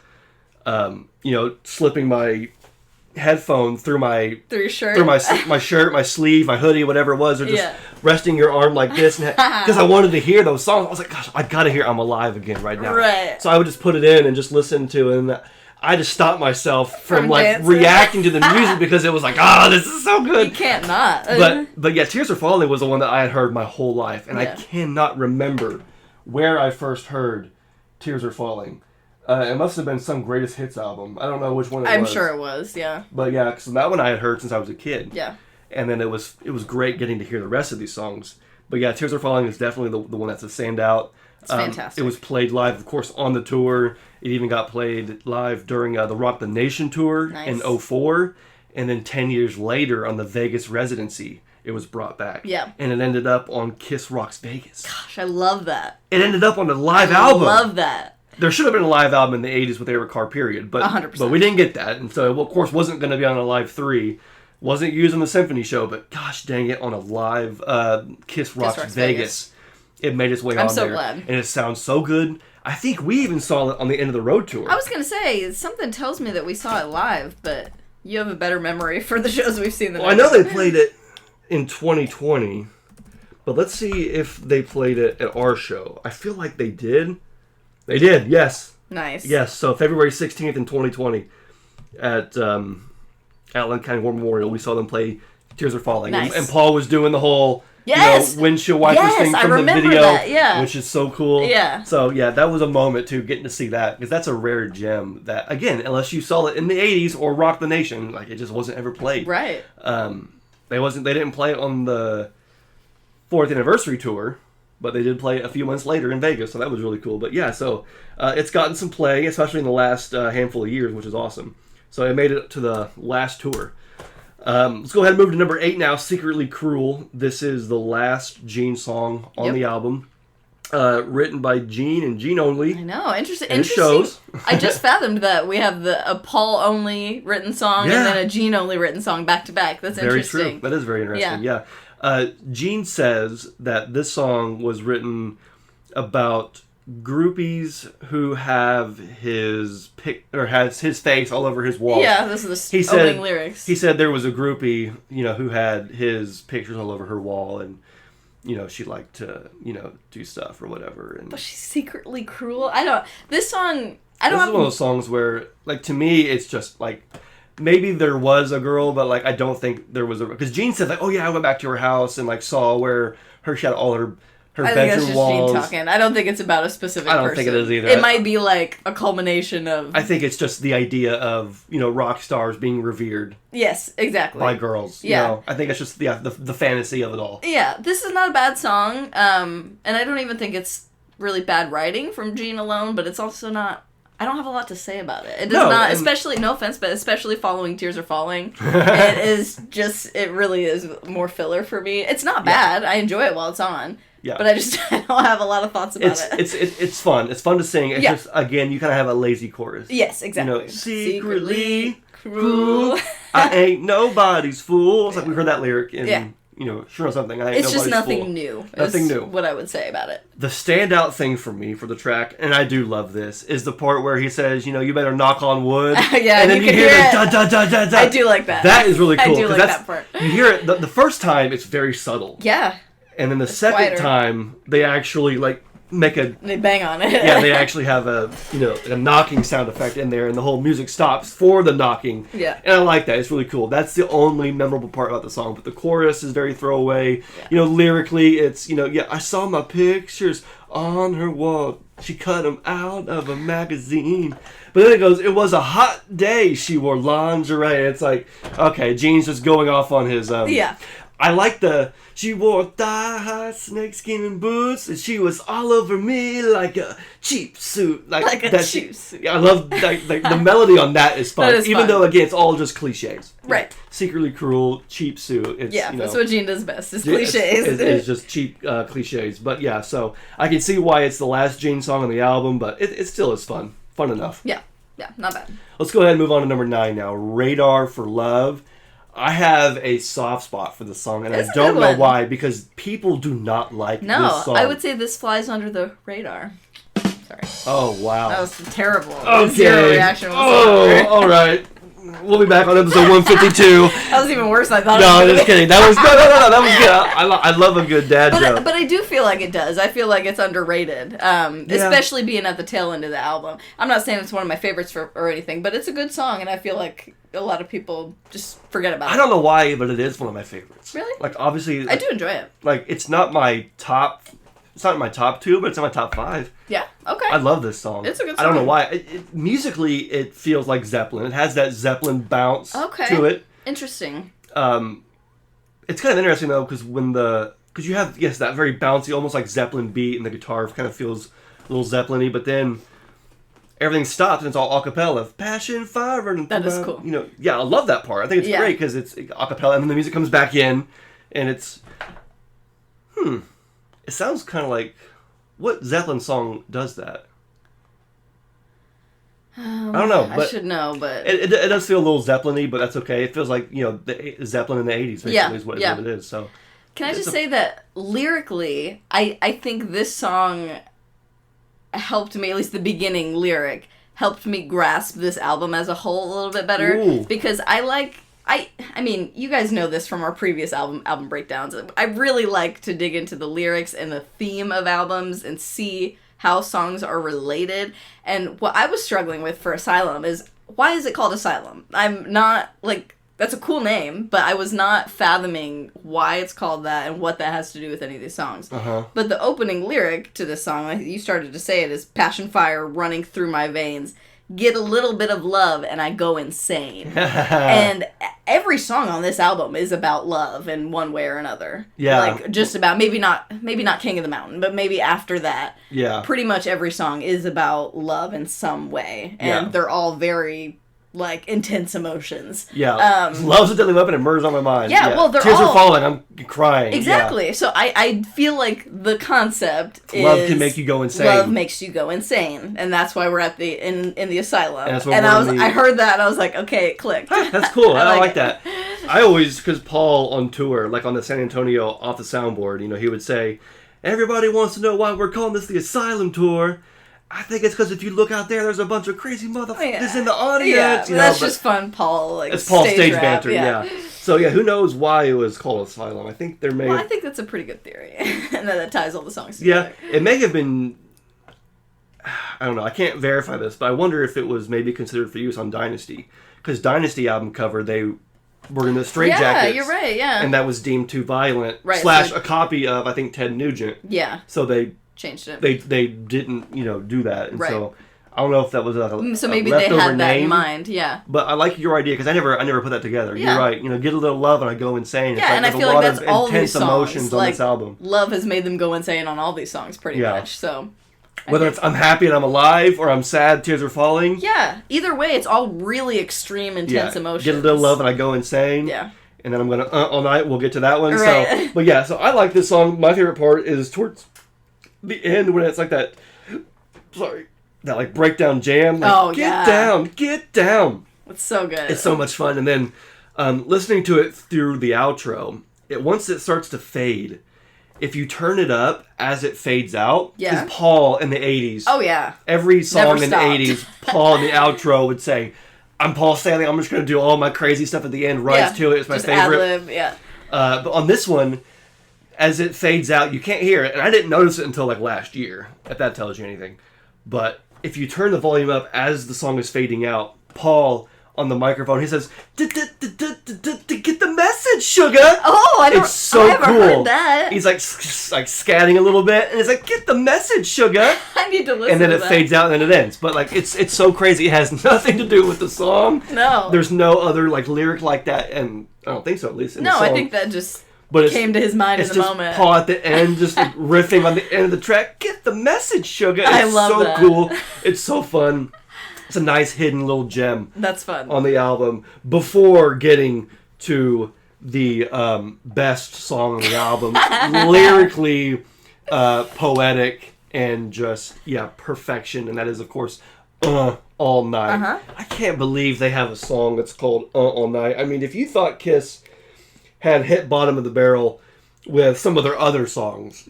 slipping my headphone through your shirt, through my shirt, my sleeve, my hoodie, whatever it was, or just resting your arm like this, because I wanted to hear those songs. I was like, gosh, I gotta hear I'm Alive again right now. Right. So I would just put it in and just listen to it, and I just stopped myself from reacting to the music because it was like, this is so good. You can't not. But yeah, Tears Are Falling was the one that I had heard my whole life, and I cannot remember where I first heard Tears Are Falling. It must have been some greatest hits album. I don't know which one it was. I'm sure it was, yeah. But yeah, because that one I had heard since I was a kid. Yeah. And then it was great getting to hear the rest of these songs. But yeah, Tears Are Falling is definitely the one that's a standout. It's fantastic. It was played live, of course, on the tour. It even got played live during the Rock the Nation tour in 2004. And then 10 years later on the Vegas residency, it was brought back. Yeah. And it ended up on Kiss Rocks Vegas. Gosh, I love that. It ended up on a live album. I love that. There should have been a live album in the 80s with Eric Carr, period. But 100%. But we didn't get that. And so, of course, wasn't going to be on a live 3. Wasn't used on the Symphony Show. But gosh dang it, on a live Kiss Rocks Vegas. It made its way on there. I'm so glad. And it sounds so good. I think we even saw it on the End of the Road tour. I was going to say, something tells me that we saw it live, but you have a better memory for the shows we've seen than I know they played it in 2020, but let's see if they played it at our show. I feel like they did. They did, yes. Nice. Yes, so February 16th in 2020 at Lynn County War Memorial, we saw them play Tears Are Falling. Nice. And Paul was doing the whole windshield wipers thing from the video, which is so cool. Yeah. So, yeah, that was a moment, too, getting to see that, because that's a rare gem that, again, unless you saw it in the 80s or Rock the Nation, like, it just wasn't ever played. Right. They didn't play it on the 4th anniversary tour, but they did play it a few months later in Vegas, so that was really cool. But yeah, so it's gotten some play, especially in the last handful of years, which is awesome. So it made it to the last tour. Let's go ahead and move to number 8 now, Secretly Cruel. This is the last Gene song on the album. Written by Gene and Gene only. I know, interesting. It shows. I just fathomed that we have a Paul only written song and then a Gene only written song back to back. That's very interesting. Very true. That is very interesting. Yeah. Gene says that this song was written about groupies who have has his face all over his wall. Yeah, this is the opening lyrics. He said there was a groupie, who had his pictures all over her wall, and she liked to, do stuff or whatever. And but she's secretly cruel. This song. This is one of those songs where, like, to me, it's just like, maybe there was a girl, but like I don't think there was because Gene said like, oh yeah, I went back to her house and like saw where she had all her bedroom walls. I think that's just Gene talking. I don't think it's about a specific person. I don't think it is either. It might be like a culmination of. I think it's just the idea of rock stars being revered. Yes, exactly. By girls. Yeah. I think it's just the fantasy of it all. Yeah, this is not a bad song, and I don't even think it's really bad writing from Gene alone, but it's also not. I don't have a lot to say about it. It does not, especially, no offense, but especially following Tears Are Falling. It really is more filler for me. It's not bad. I enjoy it while it's on. Yeah. But I don't have a lot of thoughts about it. It's fun. It's fun to sing. It's just, again, you kind of have a lazy chorus. Yes, exactly. Secretly cruel. I ain't nobody's fool. It's like we heard that lyric in... Sure or something. It's just nothing new. Nothing new. What I would say about it. The standout thing for me for the track, and I do love this, is the part where he says, you better knock on wood. Yeah, and then you hear the da da da da da. I do like that. That is really cool. I do like that part. You hear it the first time, it's very subtle. Yeah. And then the second time, they actually they bang on it. Yeah, they actually have a knocking sound effect in there, and the whole music stops for the knocking. Yeah. And I like that. It's really cool. That's the only memorable part about the song. But the chorus is very throwaway. Yeah. Lyrically, it's, I saw my pictures on her wall. She cut them out of a magazine. But then it goes, it was a hot day. She wore lingerie. It's like, okay, Gene's just going off on his... yeah. I like she wore thigh-high snakeskin and boots, and she was all over me like a cheap suit. Like a cheap suit. I love, the melody on that is fun. Even though, again, it's all just cliches. Right. Secretly cruel, cheap suit. That's what Gene does best, is cliches. It's just cheap cliches. But yeah, so I can see why it's the last Gene song on the album, but it still is fun. Fun enough. Yeah, not bad. Let's go ahead and move on to number 9 now. Radar for Love. I have a soft spot for this song, and I don't know why, because people do not like this song. No, I would say this flies under the radar. Sorry. Oh, wow. That was terrible. Okay. Zero reaction. All right. We'll be back on episode 152. That was even worse than I thought. No, just kidding. That was no. That was good. I love a good dad joke. But I do feel like it does. I feel like it's underrated, especially being at the tail end of the album. I'm not saying it's one of my favorites or anything, but it's a good song, and I feel like a lot of people just forget about it. I don't know why, but it is one of my favorites. Really? Like, obviously... I do enjoy it. Like, it's not my top... It's not in my top 2, but it's in my top 5. Yeah, okay. I love this song. It's a good song. I don't know why. Musically, it feels like Zeppelin. It has that Zeppelin bounce to it. Interesting. It's kind of interesting, though, because because you have, that very bouncy, almost like Zeppelin beat, and the guitar kind of feels a little Zeppelin-y, but then everything stops, and it's all a cappella. Passion, fire, and... That is cool. I love that part. I think it's great, because it's a cappella, and then the music comes back in, and it's... It sounds kind of like... What Zeppelin song does that? I don't know. But I should know, but... It does feel a little Zeppelin-y, but that's okay. It feels like, the Zeppelin in the 80s, basically, is what it is. So, can I just say that lyrically, I think this song helped me, at least the beginning lyric, helped me grasp this album as a whole a little bit better. Ooh. Because I mean, you guys know this from our previous album breakdowns. I really like to dig into the lyrics and the theme of albums and see how songs are related. And what I was struggling with for Asylum is, why is it called Asylum? I'm not, like, that's a cool name, but I was not fathoming why it's called that and what that has to do with any of these songs. Uh-huh. But the opening lyric to this song, like you started to say it, is passion fire running through my veins. Get a little bit of love and I go insane. And every song on this album is about love in one way or another. Yeah. Like, just about, maybe not King of the Mountain, but maybe after that. Yeah. Pretty much every song is about love in some way. And they're all very, like, intense emotions. Yeah. Love's a deadly weapon and murder's on my mind. Yeah, well, they're Tears are falling, I'm crying. Exactly. Yeah. So I feel like the concept is... Love can make you go insane. Love makes you go insane. And that's why we're at in the Asylum. And I heard that and I was like, okay, it clicked. That's cool. I like that. I always, because Paul on tour, like on the San Antonio Off the Soundboard, you know, he would say, everybody wants to know why we're calling this the Asylum Tour. I think it's because if you look out there's a bunch of crazy motherfuckers in the audience. Yeah, you know, that's just fun, Paul. Like, it's Paul stage banter, yeah. So yeah, who knows why it was called Asylum? I think there may. I think that's a pretty good theory, and that ties all the songs together. Yeah, it may have been. I don't know. I can't verify this, but I wonder if it was maybe considered for use on Dynasty, because Dynasty album cover they were in the straight jackets. Yeah, you're right. Yeah, and that was deemed too violent. Right. / a copy of I think Ted Nugent. Yeah. So they changed it. They didn't, do that. And so I don't know if that was so maybe they had that in mind, yeah. But I like your idea because I never put that together. Yeah. You're right. Get a little love and I go insane. Yeah, and I feel like that's all these songs. Emotions on this album. Love has made them go insane on all these songs pretty much. So whether it's I'm happy and I'm alive or I'm sad, tears are falling. Yeah. Either way, it's all really extreme, intense emotions. Get a little love and I go insane. Yeah. And then I'm gonna all night. We'll get to that one. Right. So I like this song. My favorite part is towards the end when it's like that like breakdown jam. Like, get down. It's so good. It's so much fun. And then listening to it through the outro, once it starts to fade, if you turn it up as it fades out, is Paul in the 80s. Oh yeah. Every song in the 80s, Paul in the outro would say, I'm Paul Stanley, I'm just going to do all my crazy stuff at the end, rise to it. It's my favorite. Ad-lib, yeah. But on this one, as it fades out, you can't hear it. And I didn't notice it until like last year, if that tells you anything. But if you turn the volume up as the song is fading out, Paul on the microphone, he says, "Get the message, sugar." Oh, I haven't heard that. He's like scatting a little bit, and it's like, "Get the message, sugar." I need to listen. And then it fades out, and then it ends. But like, it's so crazy. It has nothing to do with the song. No, there's no other like lyric like that, and I don't think so. At least in the song. I think that just came to his mind in the moment. Paul at the end, just riffing on the end of the track. Get the message, sugar. I love that. It's so cool. It's so fun. It's a nice hidden little gem. That's fun. On the album before getting to the best song on the album, lyrically poetic and just perfection, and that is of course All Night. Uh-huh. I can't believe they have a song that's called All Night. I mean, if you thought Kiss had hit bottom of the barrel with some of their other songs,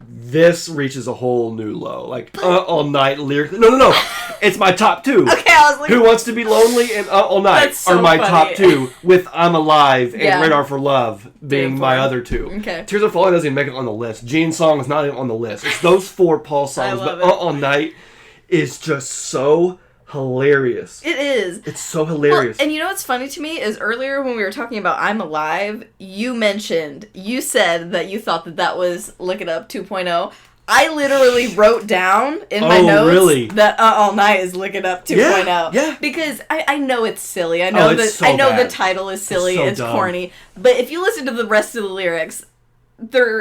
this reaches a whole new low. Like, All Night lyrically. No. It's my top two. Okay, I was like... Who Wants to Be Lonely and All Night are my top two, with I'm Alive and Radar for Love being my other two. Okay. Tears Are Falling doesn't even make it on the list. Gene's song is not even on the list. It's those four Paul songs, but All Night is just so hilarious. It is. It's so hilarious. Well, and you know what's funny to me is earlier when we were talking about I'm Alive, you said that you thought that was Look It Up 2.0. I literally wrote down in my notes that All Night is Look It Up 2.0. Yeah. Because I know it's silly. I know the title is silly. It's corny. But if you listen to the rest of the lyrics,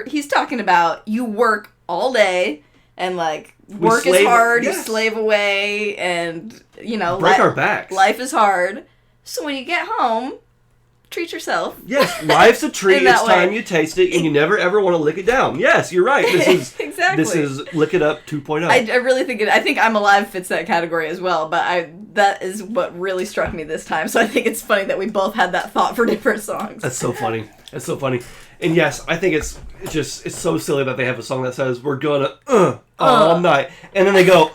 he's talking about you work all day and like work is hard, you slave away, and break our backs. Life is hard. So when you get home, treat yourself. Yes, life's a treat. It's time you taste it, and you never ever want to lick it down. Yes, you're right. This is exactly. This is Lick It Up 2.0. I really think I think I'm Alive fits that category as well. But that is what really struck me this time. So I think it's funny that we both had that thought for different songs. That's so funny. That's so funny. And yes, I think it's so silly that they have a song that says, we're gonna, all night. And then they go,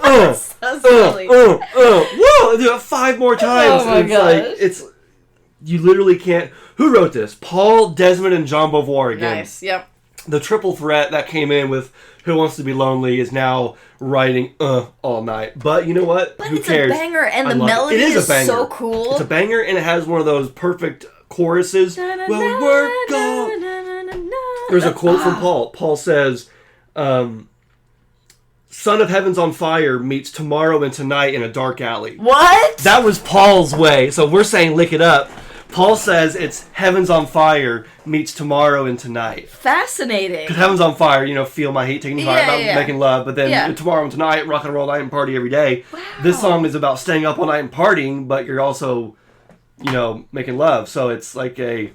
so silly. Whoa! They do it 5 more times. Oh my gosh. Like, you literally can't. Who wrote this? Paul, Desmond, and John Beauvoir again. Nice, yep. The triple threat that came in with Who Wants to Be Lonely is now writing all night. But you know what? But Who it's cares? a banger, and the melody is so cool. It's a banger, and it has one of those perfect choruses. Well, we're gone. There's a quote from Paul. Paul says, Son of Heaven's on Fire meets Tomorrow and Tonight in a Dark Alley. What? That was Paul's way. So we're saying lick it up. Paul says it's Heaven's on Fire meets Tomorrow and Tonight. Fascinating. Because Heaven's on Fire, feel my heat taking fire, about making love. But then Tomorrow and Tonight, rock and roll night and party every day. Wow. This song is about staying up all night and partying, but you're also, making love. So it's like a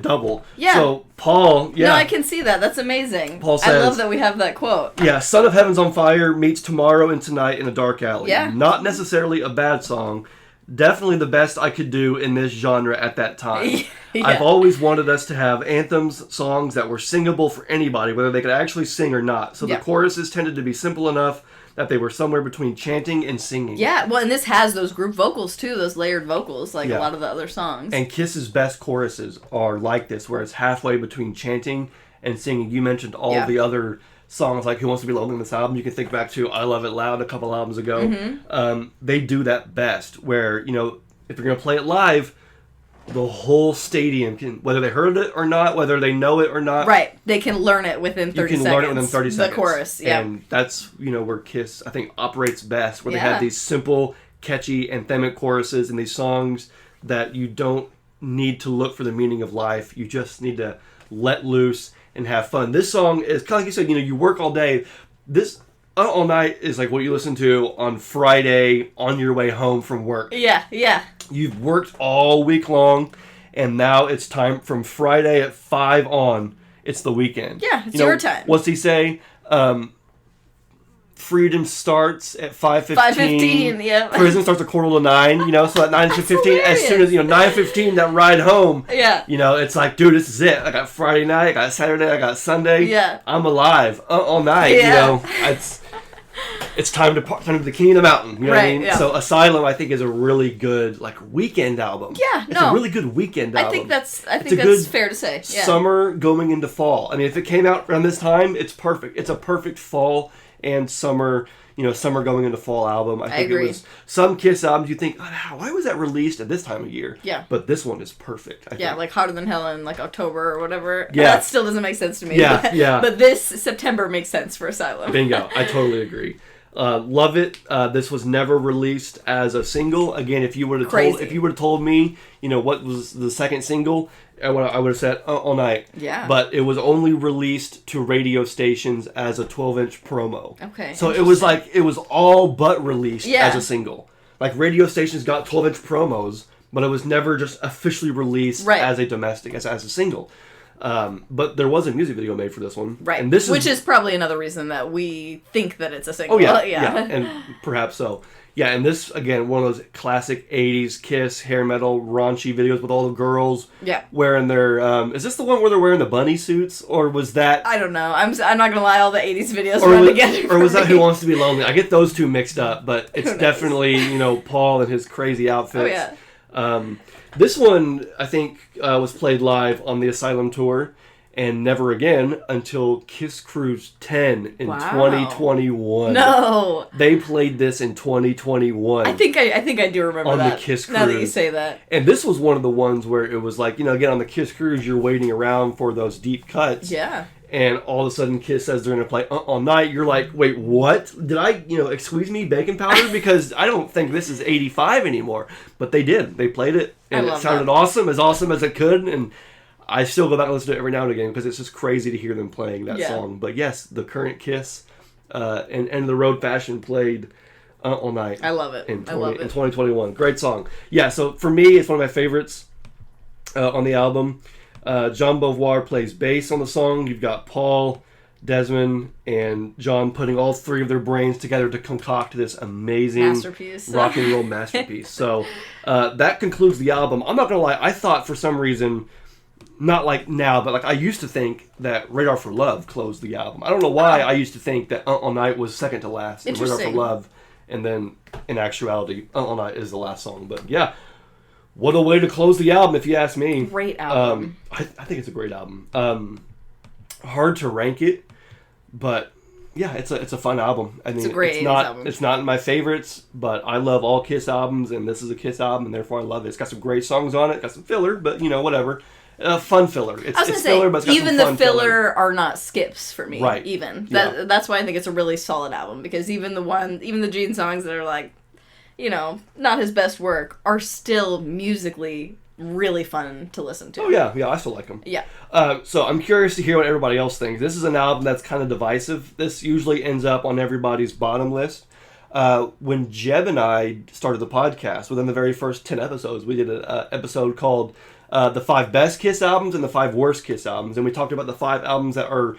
double. Yeah. So Paul, No, I can see that. That's amazing. Paul says, I love that we have that quote. Yeah, Son of Heaven's on Fire meets Tomorrow and Tonight in a Dark Alley. Yeah. Not necessarily a bad song. Definitely the best I could do in this genre at that time. Yeah. I've always wanted us to have anthems, songs that were singable for anybody, whether they could actually sing or not. So the choruses tended to be simple enough that they were somewhere between chanting and singing. Yeah, well, and this has those group vocals too, those layered vocals, like a lot of the other songs. And Kiss's best choruses are like this, where it's halfway between chanting and singing. You mentioned all the other songs, like Who Wants to Be Lonely in this album. You can think back to I Love It Loud a couple albums ago. Mm-hmm. They do that best, where, if you're going to play it live, the whole stadium can, whether they heard it or not, whether they know it or not. Right. They can learn it within 30 seconds. You can learn it within 30 seconds. The chorus, yeah. And that's, where Kiss, I think, operates best, where they have these simple, catchy, anthemic choruses and these songs that you don't need to look for the meaning of life. You just need to let loose and have fun. This song is, kind of like you said, you work all day. This All Night is like what you listen to on Friday on your way home from work. Yeah, yeah. You've worked all week long, and now it's time from Friday at 5 on. It's the weekend. Yeah, it's your time. What's he say? Freedom starts at 5:15. 5:15, yeah. Prison starts at 8:45, so at 9:15, as soon as, 9:15, that ride home, it's like, dude, this is it. I got Friday night, I got Saturday, I got Sunday. Yeah. I'm alive all night, It's time to the king of the mountain, you know what I mean? Yeah. So Asylum, I think, is a really good, weekend album. Yeah, It's a really good weekend album. I think that's fair to say. Yeah. Summer going into fall. I mean, if it came out around this time, it's perfect. It's a perfect fall and summer, summer going into fall album. I think agree. It was some Kiss albums you think, why was that released at this time of year? Yeah. But this one is perfect. I think. Like Hotter Than Hell in October or whatever. Yeah. That still doesn't make sense to me. Yeah, But this September makes sense for Asylum. Bingo. I totally agree. Love it. This was never released as a single. Again, if you would have told me, what was the second single, I would have said All Night. Yeah. But it was only released to radio stations as a 12-inch promo. Okay. So it was all but released as a single. Like radio stations got 12-inch promos, but it was never just officially released as a domestic, as a single. But there was a music video made for this one. Right. And which is probably another reason that we think that it's a single. Oh, yeah. And perhaps so. Yeah, and this, again, one of those classic 80s Kiss, hair metal, raunchy videos with all the girls wearing their... is this the one where they're wearing the bunny suits? Or was that... I don't know. I'm not going to lie, all the 80s videos run together. Or was that Who Wants to Be Lonely? I get those two mixed up, but it's definitely, Paul and his crazy outfits. Oh, yeah. This one, I think, was played live on the Asylum tour, and never again until Kiss Cruise 10 in 2021. No, they played this in 2021. I think I do remember on that. The Kiss Cruise. Now that you say that, and this was one of the ones where it was like, again on the Kiss Cruise, you're waiting around for those deep cuts. Yeah. And all of a sudden, Kiss says they're going to play All Night. You're like, wait, what? Did I, excuse me, bacon powder? Because I don't think this is 85 anymore. But they did. They played it, and it sounded awesome as it could. And I still go back and listen to it every now and again because it's just crazy to hear them playing that song. But yes, the current Kiss and the Road Fashion played All Night. I love it. In 2021. Great song. Yeah, so for me, it's one of my favorites on the album. John Beauvoir plays bass on the song. You've got Paul, Desmond and John putting all three of their brains together to concoct this amazing masterpiece. Rock and roll masterpiece. So that concludes the album. I'm not going to lie, I thought for some reason, not like now, but like I used to think that Radar for Love closed the album. I don't know why I used to think that All Night was second to last and Radar for Love, and then in actuality, All Night is the last song. But yeah, what a way to close the album if you ask me. Great album. I think it's a great album. Hard to rank it. But yeah, it's a fun album. I mean, it's a great album. It's not in my favorites, but I love all Kiss albums, and this is a Kiss album, and therefore I love it. It's got some great songs on it, got some filler, but whatever. Fun filler. It's filler, but it's got even some the filler are not skips for me. Right. Even that's why I think it's a really solid album, because even the Gene songs that are like, not his best work are still musically really fun to listen to. Oh yeah, I still like them. Yeah. So I'm curious to hear what everybody else thinks. This is an album that's kind of divisive. This usually ends up on everybody's bottom list. When Jeb and I started the podcast, within the very first 10 episodes, we did an episode called The 5 Best Kiss Albums and the 5 Worst Kiss Albums. And we talked about the 5 albums that are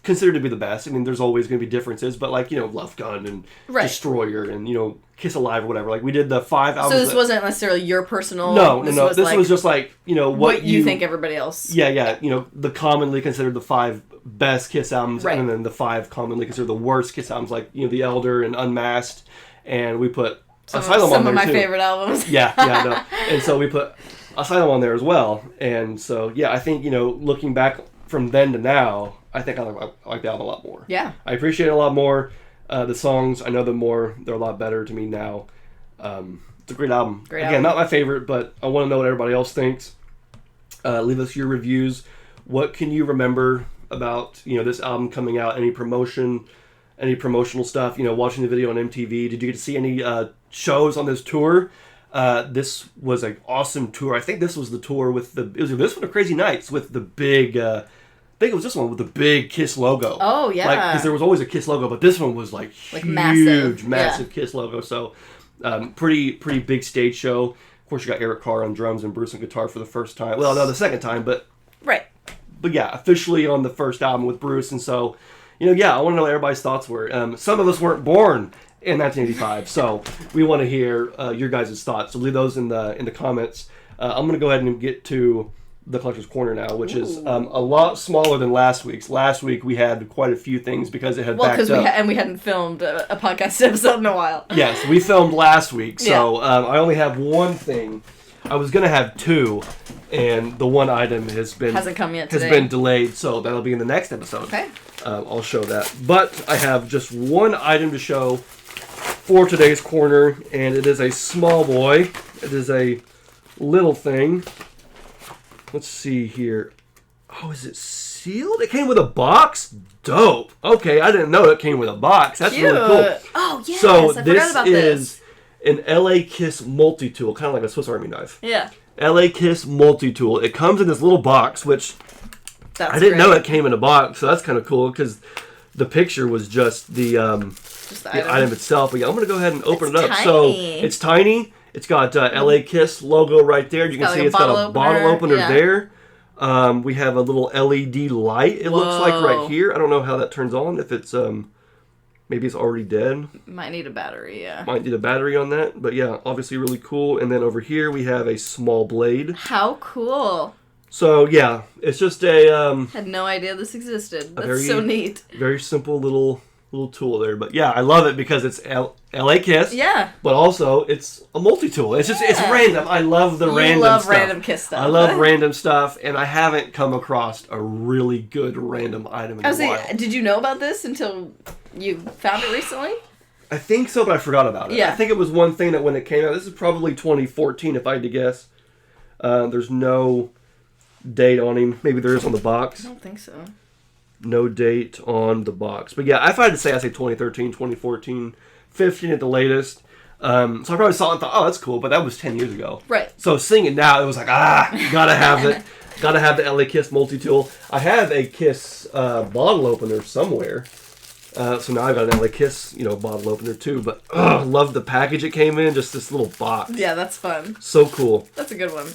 considered to be the best. I mean, there's always going to be differences, but like, Love Gun and Destroyer and, Kiss Alive or whatever. Like, we did the 5 albums. So this wasn't necessarily your personal... No. This was just like, what you think everybody else... Yeah. The commonly considered the 5 best Kiss albums, and then the 5 commonly considered the worst Kiss albums, like, The Elder and Unmasked, and we put Asylum on there, too. Some of my favorite albums. Yeah. And so we put Asylum on there as well. And so, yeah, I think, looking back from then to now, I think I like the album a lot more. Yeah. I appreciate it a lot more. The songs, I know them more. They're a lot better to me now. It's a great album. Not my favorite, but I want to know what everybody else thinks. Leave us your reviews. What can you remember about this album coming out? Any promotional stuff? Watching the video on MTV. Did you get to see any shows on this tour? This was an awesome tour. I think this was the tour with this one or Crazy Nights with the big. I think it was this one with the big Kiss logo. Oh, yeah. Because there was always a Kiss logo, but this one was like huge, massive Kiss logo. So, pretty big stage show. Of course, you got Eric Carr on drums and Bruce on guitar for the first time. Well, no, the second time, but... Right. But yeah, officially on the first album with Bruce. And so, I want to know what everybody's thoughts were. Some of us weren't born in 1985, so we want to hear your guys' thoughts. So leave those in the comments. I'm going to go ahead and get to... the Collector's Corner now, which is a lot smaller than last week's. Last week we had quite a few things because it had backed up. We hadn't filmed a podcast episode in a while. Yes, we filmed last week, so I only have one thing. I was going to have 2, and the one item hasn't come yet today. Has been delayed, so that'll be in the next episode. Okay. I'll show that. But I have just one item to show for today's corner, and it is a small boy. It is a little thing. Let's see here. Oh, is it sealed? It came with a box? Dope. Okay, I didn't know it came with a box. That's cute. Really cool. Oh, yes. So I forgot about this. An LA Kiss multi-tool, kind of like a Swiss Army knife. Yeah. LA Kiss multi-tool. It comes in this little box, which I didn't know it came in a box, so that's kind of cool because the picture was just the item itself. But yeah, I'm going to go ahead and open it up. Tiny. So it's tiny. It's got LA Kiss logo right there. You can see it's got a bottle opener there. We have a little LED light, it looks like, right here. I don't know how that turns on. If it's, maybe it's already dead. Might need a battery, yeah. Might need a battery on that. But yeah, obviously really cool. And then over here we have a small blade. How cool. So yeah, it's just a... had no idea this existed. That's so neat. Very simple little tool there. But yeah, I love it because it's LA Kiss. Yeah. But also, it's a multi-tool. It's just, it's random. I love the random stuff. You love random Kiss stuff. I love random stuff, and I haven't come across a really good random item in a while. Did you know about this until you found it recently? I think so, but I forgot about it. Yeah. I think it was one thing that when it came out, this is probably 2014 if I had to guess. There's no date on him. Maybe there is on the box. I don't think so. No date on the box. But yeah, if I had to say, I'd say 2013, 2014, 15 at the latest. So I probably saw it and thought, oh, that's cool, but that was 10 years ago. Right. So seeing it now, it was like, gotta have it. Gotta have the LA Kiss multi-tool. I have a Kiss bottle opener somewhere. So now I've got an LA Kiss, bottle opener too. But love the package it came in, just this little box. Yeah, that's fun. So cool. That's a good one.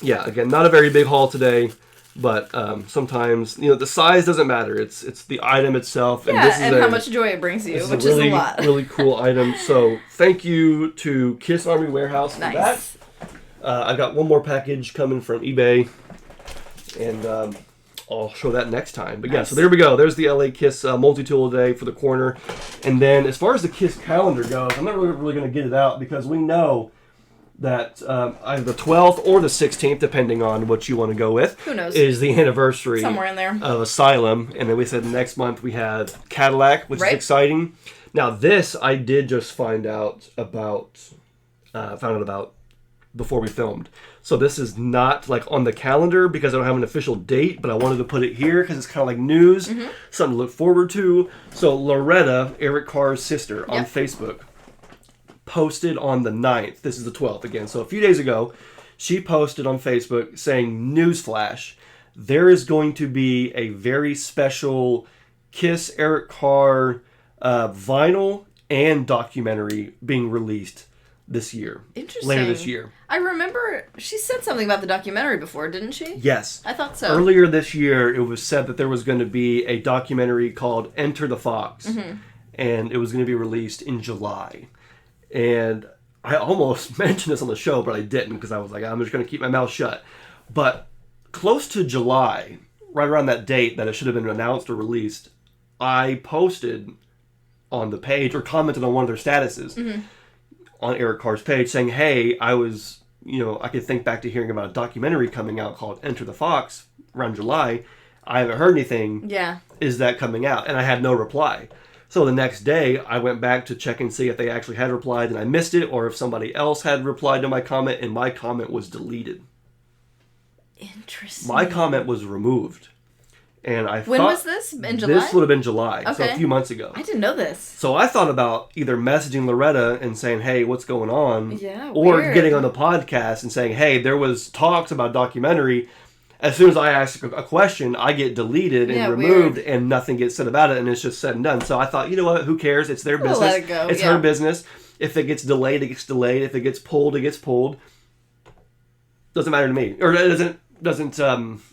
Yeah, again, not a very big haul today. But sometimes, the size doesn't matter. It's the item itself. Yeah, and how much joy it brings you, which is a lot. Really cool item. So thank you to Kiss Army Warehouse for that. I've got one more package coming from eBay, and I'll show that next time. But yeah, so there we go. There's the LA Kiss multi-tool day for the corner. And then as far as the Kiss calendar goes, I'm not really going to get it out because we know that either the 12th or the 16th, depending on what you want to go with, who knows, is the anniversary somewhere in there of Asylum. And then we said next month we have Cadillac, which is exciting. Now this I did just find out about before we filmed. So this is not like on the calendar because I don't have an official date, but I wanted to put it here because it's kind of like news, something to look forward to. So Loretta, Eric Carr's sister, on Facebook, posted on the 9th. This is the 12th again. So a few days ago, she posted on Facebook saying, newsflash, there is going to be a very special Kiss Eric Carr vinyl and documentary being released this year. Interesting. Later this year. I remember she said something about the documentary before, didn't she? Yes. I thought so. Earlier this year, it was said that there was going to be a documentary called Enter the Fox, and it was going to be released in July. And I almost mentioned this on the show, but I didn't because I was like, I'm just going to keep my mouth shut. But close to July, right around that date that it should have been announced or released, I posted on the page or commented on one of their statuses on Eric Carr's page saying, hey, I could think back to hearing about a documentary coming out called Enter the Fox around July. I haven't heard anything. Yeah. Is that coming out? And I had no reply. So the next day, I went back to check and see if they actually had replied and I missed it, or if somebody else had replied to my comment and my comment was deleted. Interesting. My comment was removed. And when was this? In July? This would have been July, so a few months ago. I didn't know this. So I thought about either messaging Loretta and saying, hey, what's going on? Yeah, or weird. Getting on the podcast and saying, hey, there was talks about documentary. As soon as I ask a question, I get deleted and removed, and nothing gets said about it, and it's just said and done. So I thought, you know what? Who cares? It's their business. Let it go. It's her business. If it gets delayed, it gets delayed. If it gets pulled, it gets pulled. Doesn't matter to me. Or it doesn't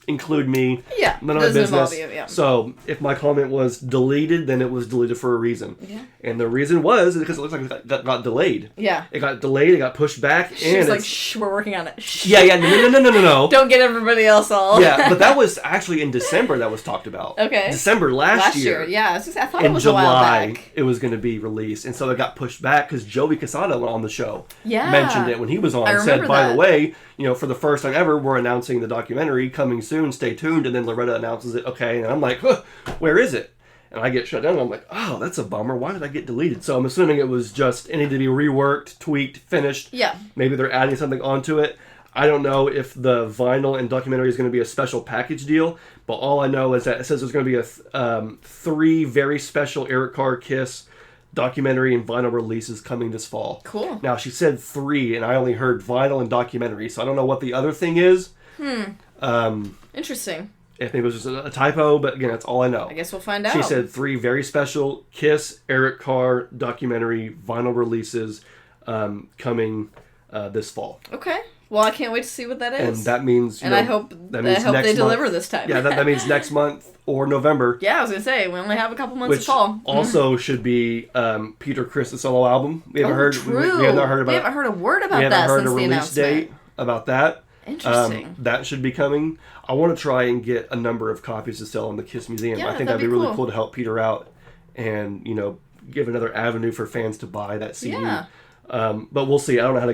include me. Yeah. None of my business. You, yeah. So if my comment was deleted, then it was deleted for a reason. Yeah. And the reason was because it looks like it got delayed. Yeah. It got delayed. It got pushed back. She was like, shh, we're working on it. Shh. Yeah. No. Don't get everybody else all. Yeah, but that was actually in December that was talked about. Okay. December last year. Yeah. I thought it was a while back. In July, it was going to be released. And so it got pushed back because Joey Casado on the show mentioned it when he was on. And said, by the way, for the first time ever, we're announcing the documentary coming soon. Stay tuned. And then Loretta announces it. Okay. And I'm like, where is it? And I get shut down. And I'm like, oh, that's a bummer. Why did I get deleted? So I'm assuming it was just it needed to be reworked, tweaked, finished. Yeah. Maybe they're adding something onto it. I don't know if the vinyl and documentary is going to be a special package deal, but all I know is that it says there's going to be 3 very special Eric Carr Kiss documentary and vinyl releases coming this fall. Cool. Now, she said 3, and I only heard vinyl and documentary, so I don't know what the other thing is. Interesting. If maybe it was just a typo, but again, that's all I know. I guess we'll find out. She said 3 very special Kiss Eric Carr documentary vinyl releases coming this fall. Okay. Well, I can't wait to see what that is. And that means, I hope they deliver this time. Yeah, that means next month or November. Yeah, I was going to say, we only have a couple months of fall. Which also should be Peter Criss' solo album. We haven't heard. True. We have not heard about. We haven't heard a word about that since the announcement. We haven't heard a release date about that. Interesting. That should be coming. I want to try and get a number of copies to sell in the Kiss Museum. Yeah, I think that'd be really cool to help Peter out and, give another avenue for fans to buy that CD. Yeah. But we'll see. I don't know how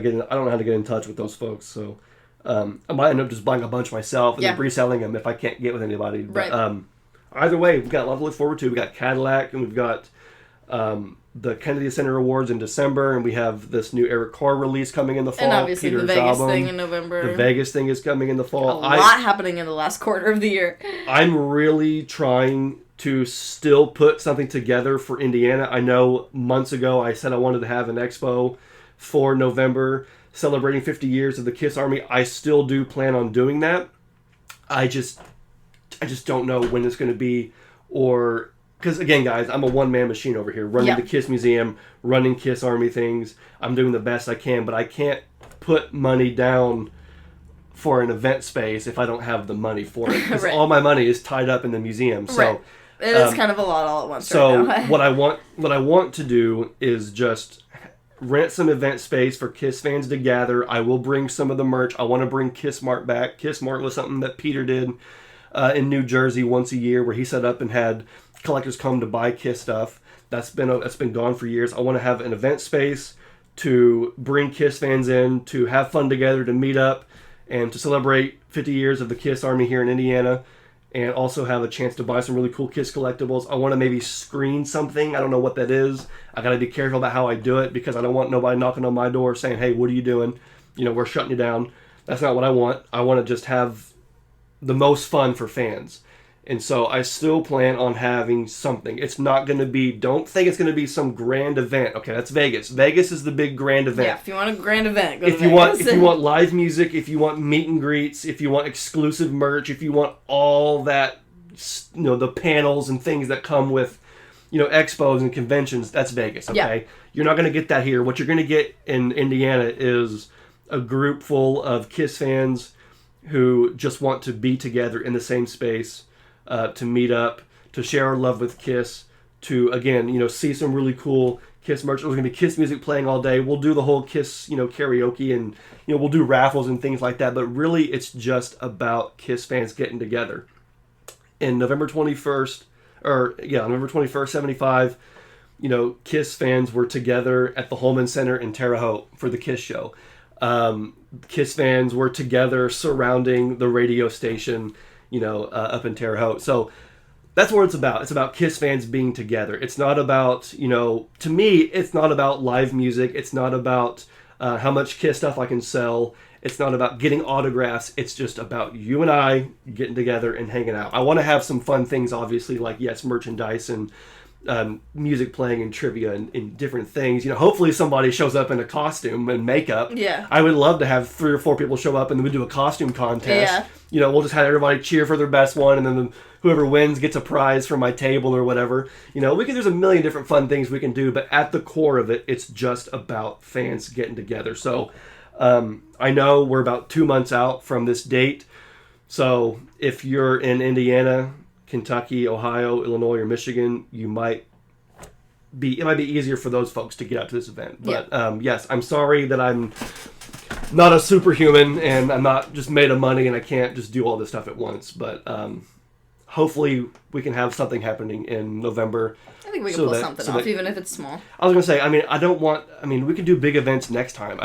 to get in touch with those folks. So I might end up just buying a bunch myself and then reselling them if I can't get with anybody. But either way, we've got a lot to look forward to. We've got Cadillac and we've got the Kennedy Center Awards in December, and we have this new Eric Carr release coming in the fall. And obviously Peter's the Vegas album. thing in November. The Vegas thing is coming in the fall. A lot happening in the last quarter of the year. I'm really trying to still put something together for Indiana. I know months ago I said I wanted to have an expo for November celebrating 50 years of the Kiss Army. I still do plan on doing that. I just don't know when it's going to be, or because again, guys, I'm a one-man machine over here, running the Kiss Museum, running Kiss Army things. I'm doing the best I can, but I can't put money down for an event space if I don't have the money for it. Because right. all my money is tied up in the museum. So right. It is kind of a lot all at once. So right now. what I want to do is just rent some event space for Kiss fans to gather. I will bring some of the merch. I want to bring Kiss Mart back. Kiss Mart was something that Peter did in New Jersey once a year, where he set up and had collectors come to buy Kiss stuff. That's been gone for years. I want to have an event space to bring Kiss fans in, to have fun together, to meet up, and to celebrate 50 years of the Kiss Army here in Indiana, and also have a chance to buy some really cool Kiss collectibles. I want to maybe screen something. I don't know what that is. I got to be careful about how I do it, because I don't want nobody knocking on my door saying, hey, what are you doing? We're shutting you down. That's not what I want. I want to just have the most fun for fans. And so I still plan on having something. It's not going to be, don't think it's going to be some grand event. Okay, that's Vegas. Vegas is the big grand event. Yeah, if you want a grand event, go to Vegas. If you want live music, if you want meet and greets, if you want exclusive merch, if you want all that, the panels and things that come with, expos and conventions, that's Vegas, okay? Yeah. You're not going to get that here. What you're going to get in Indiana is a group full of Kiss fans who just want to be together in the same space, to meet up, to share our love with Kiss, to, again, see some really cool Kiss merch. There's going to be Kiss music playing all day. We'll do the whole Kiss, karaoke, and, we'll do raffles and things like that. But really, it's just about Kiss fans getting together. In November 21st, 75, Kiss fans were together at the Holman Center in Terre Haute for the Kiss show. Kiss fans were together surrounding the radio station, up in Terre Haute. So that's what it's about. It's about Kiss fans being together. It's not about, to me, it's not about live music. It's not about how much Kiss stuff I can sell. It's not about getting autographs. It's just about you and I getting together and hanging out. I want to have some fun things, obviously, like, yes, merchandise and music playing and trivia and different things. Hopefully somebody shows up in a costume and makeup. Yeah. I would love to have 3 or 4 people show up and then we do a costume contest. Yeah. We'll just have everybody cheer for their best one, and then whoever wins gets a prize from my table or whatever. There's a million different fun things we can do, but at the core of it, it's just about fans getting together. So I know we're about 2 months out from this date. So if you're in Indiana, Kentucky, Ohio, Illinois, or Michigan, it might be easier for those folks to get out to this event. But yes, I'm sorry that I'm not a superhuman and I'm not just made of money and I can't just do all this stuff at once. But hopefully we can have something happening in November. I think we can pull something off, even if it's small. I was going to say, we can do big events next time.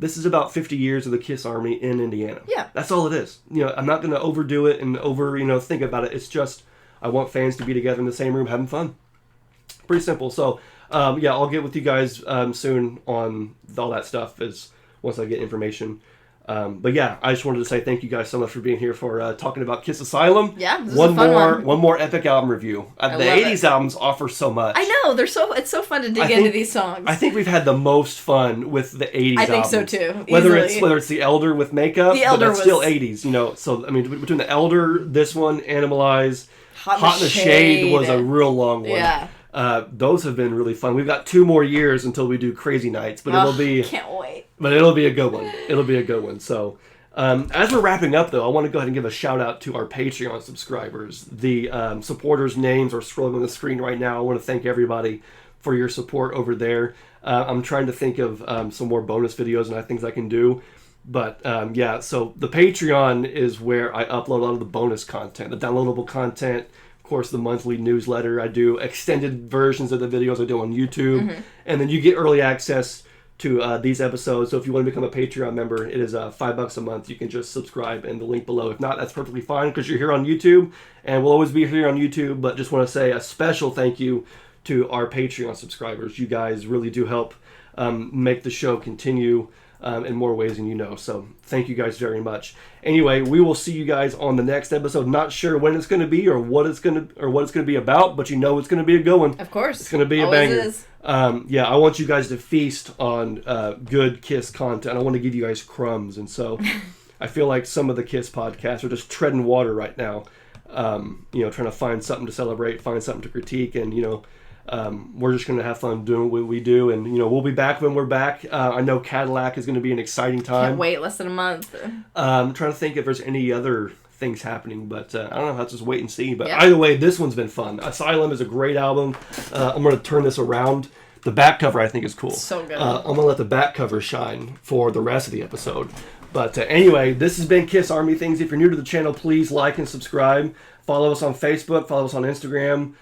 This is about 50 years of the Kiss Army in Indiana. Yeah. That's all it is. I'm not going to overdo it and think about it. It's just, I want fans to be together in the same room having fun. Pretty simple. So, I'll get with you guys soon on all that stuff once I get information. But yeah, I just wanted to say thank you guys so much for being here for talking about Kiss Asylum. Yeah, this is a fun one. One more epic album review. The 80s albums offer so much. I know, it's so fun to dig into these songs. I think we've had the most fun with the 80s albums. I think so too. Whether it's The Elder with makeup, but it's still 80s, So between The Elder, this one, Animalize, Hot in the Shade was a real long one. Yeah. Those have been really fun. We've got 2 more years until we do Crazy Nights, but can't wait. But it'll be a good one. It'll be a good one. So, as we're wrapping up, though, I want to go ahead and give a shout out to our Patreon subscribers. The supporters' names are scrolling on the screen right now. I want to thank everybody for your support over there. I'm trying to think of some more bonus videos and things I can do. But so the Patreon is where I upload a lot of the bonus content, the downloadable content. Of course, the monthly newsletter. I do extended versions of the videos I do on YouTube, and then you get early access to these episodes. So if you want to become a Patreon member, it is $5 a month. You can just subscribe in the link below. If not, that's perfectly fine because you're here on YouTube, and we'll always be here on YouTube. But just want to say a special thank you to our Patreon subscribers. You guys really do help make the show continue in more ways than you know. So thank you guys very much. Anyway, we will see you guys on the next episode. Not sure when it's going to be or what it's going to be about, but it's going to be a good one. Of course, it's going to be a banger. Is. I want you guys to feast on good Kiss content. I want to give you guys crumbs, and so I feel like some of the Kiss podcasts are just treading water right now. Trying to find something to celebrate, find something to critique, and we're just going to have fun doing what we do, and we'll be back when we're back. I know Cadillac is going to be an exciting time. Can't wait, less than a month. I'm trying to think if there's any other things happening, but I don't know. I'll just wait and see. But either way, this one's been fun. Asylum is a great album. I'm going to turn this around. The back cover I think is cool. So good. I'm going to let the back cover shine for the rest of the episode. But anyway, this has been Kiss Army Things. If you're new to the channel, please like and subscribe. Follow us on Facebook. Follow us on Instagram.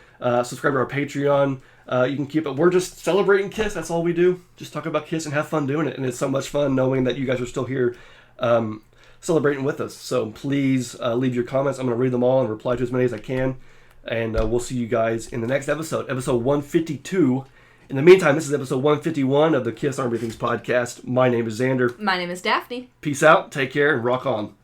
Subscribe to our Patreon. You can keep it. We're just celebrating Kiss. That's all we do. Just talk about Kiss and have fun doing it. And it's so much fun knowing that you guys are still here celebrating with us. So please leave your comments. I'm going to read them all and reply to as many as I can. And we'll see you guys in the next episode, episode 152. In the meantime, this is episode 151 of the Kiss Army Things podcast. My name is Xander. My name is Daphne. Peace out, take care, and rock on.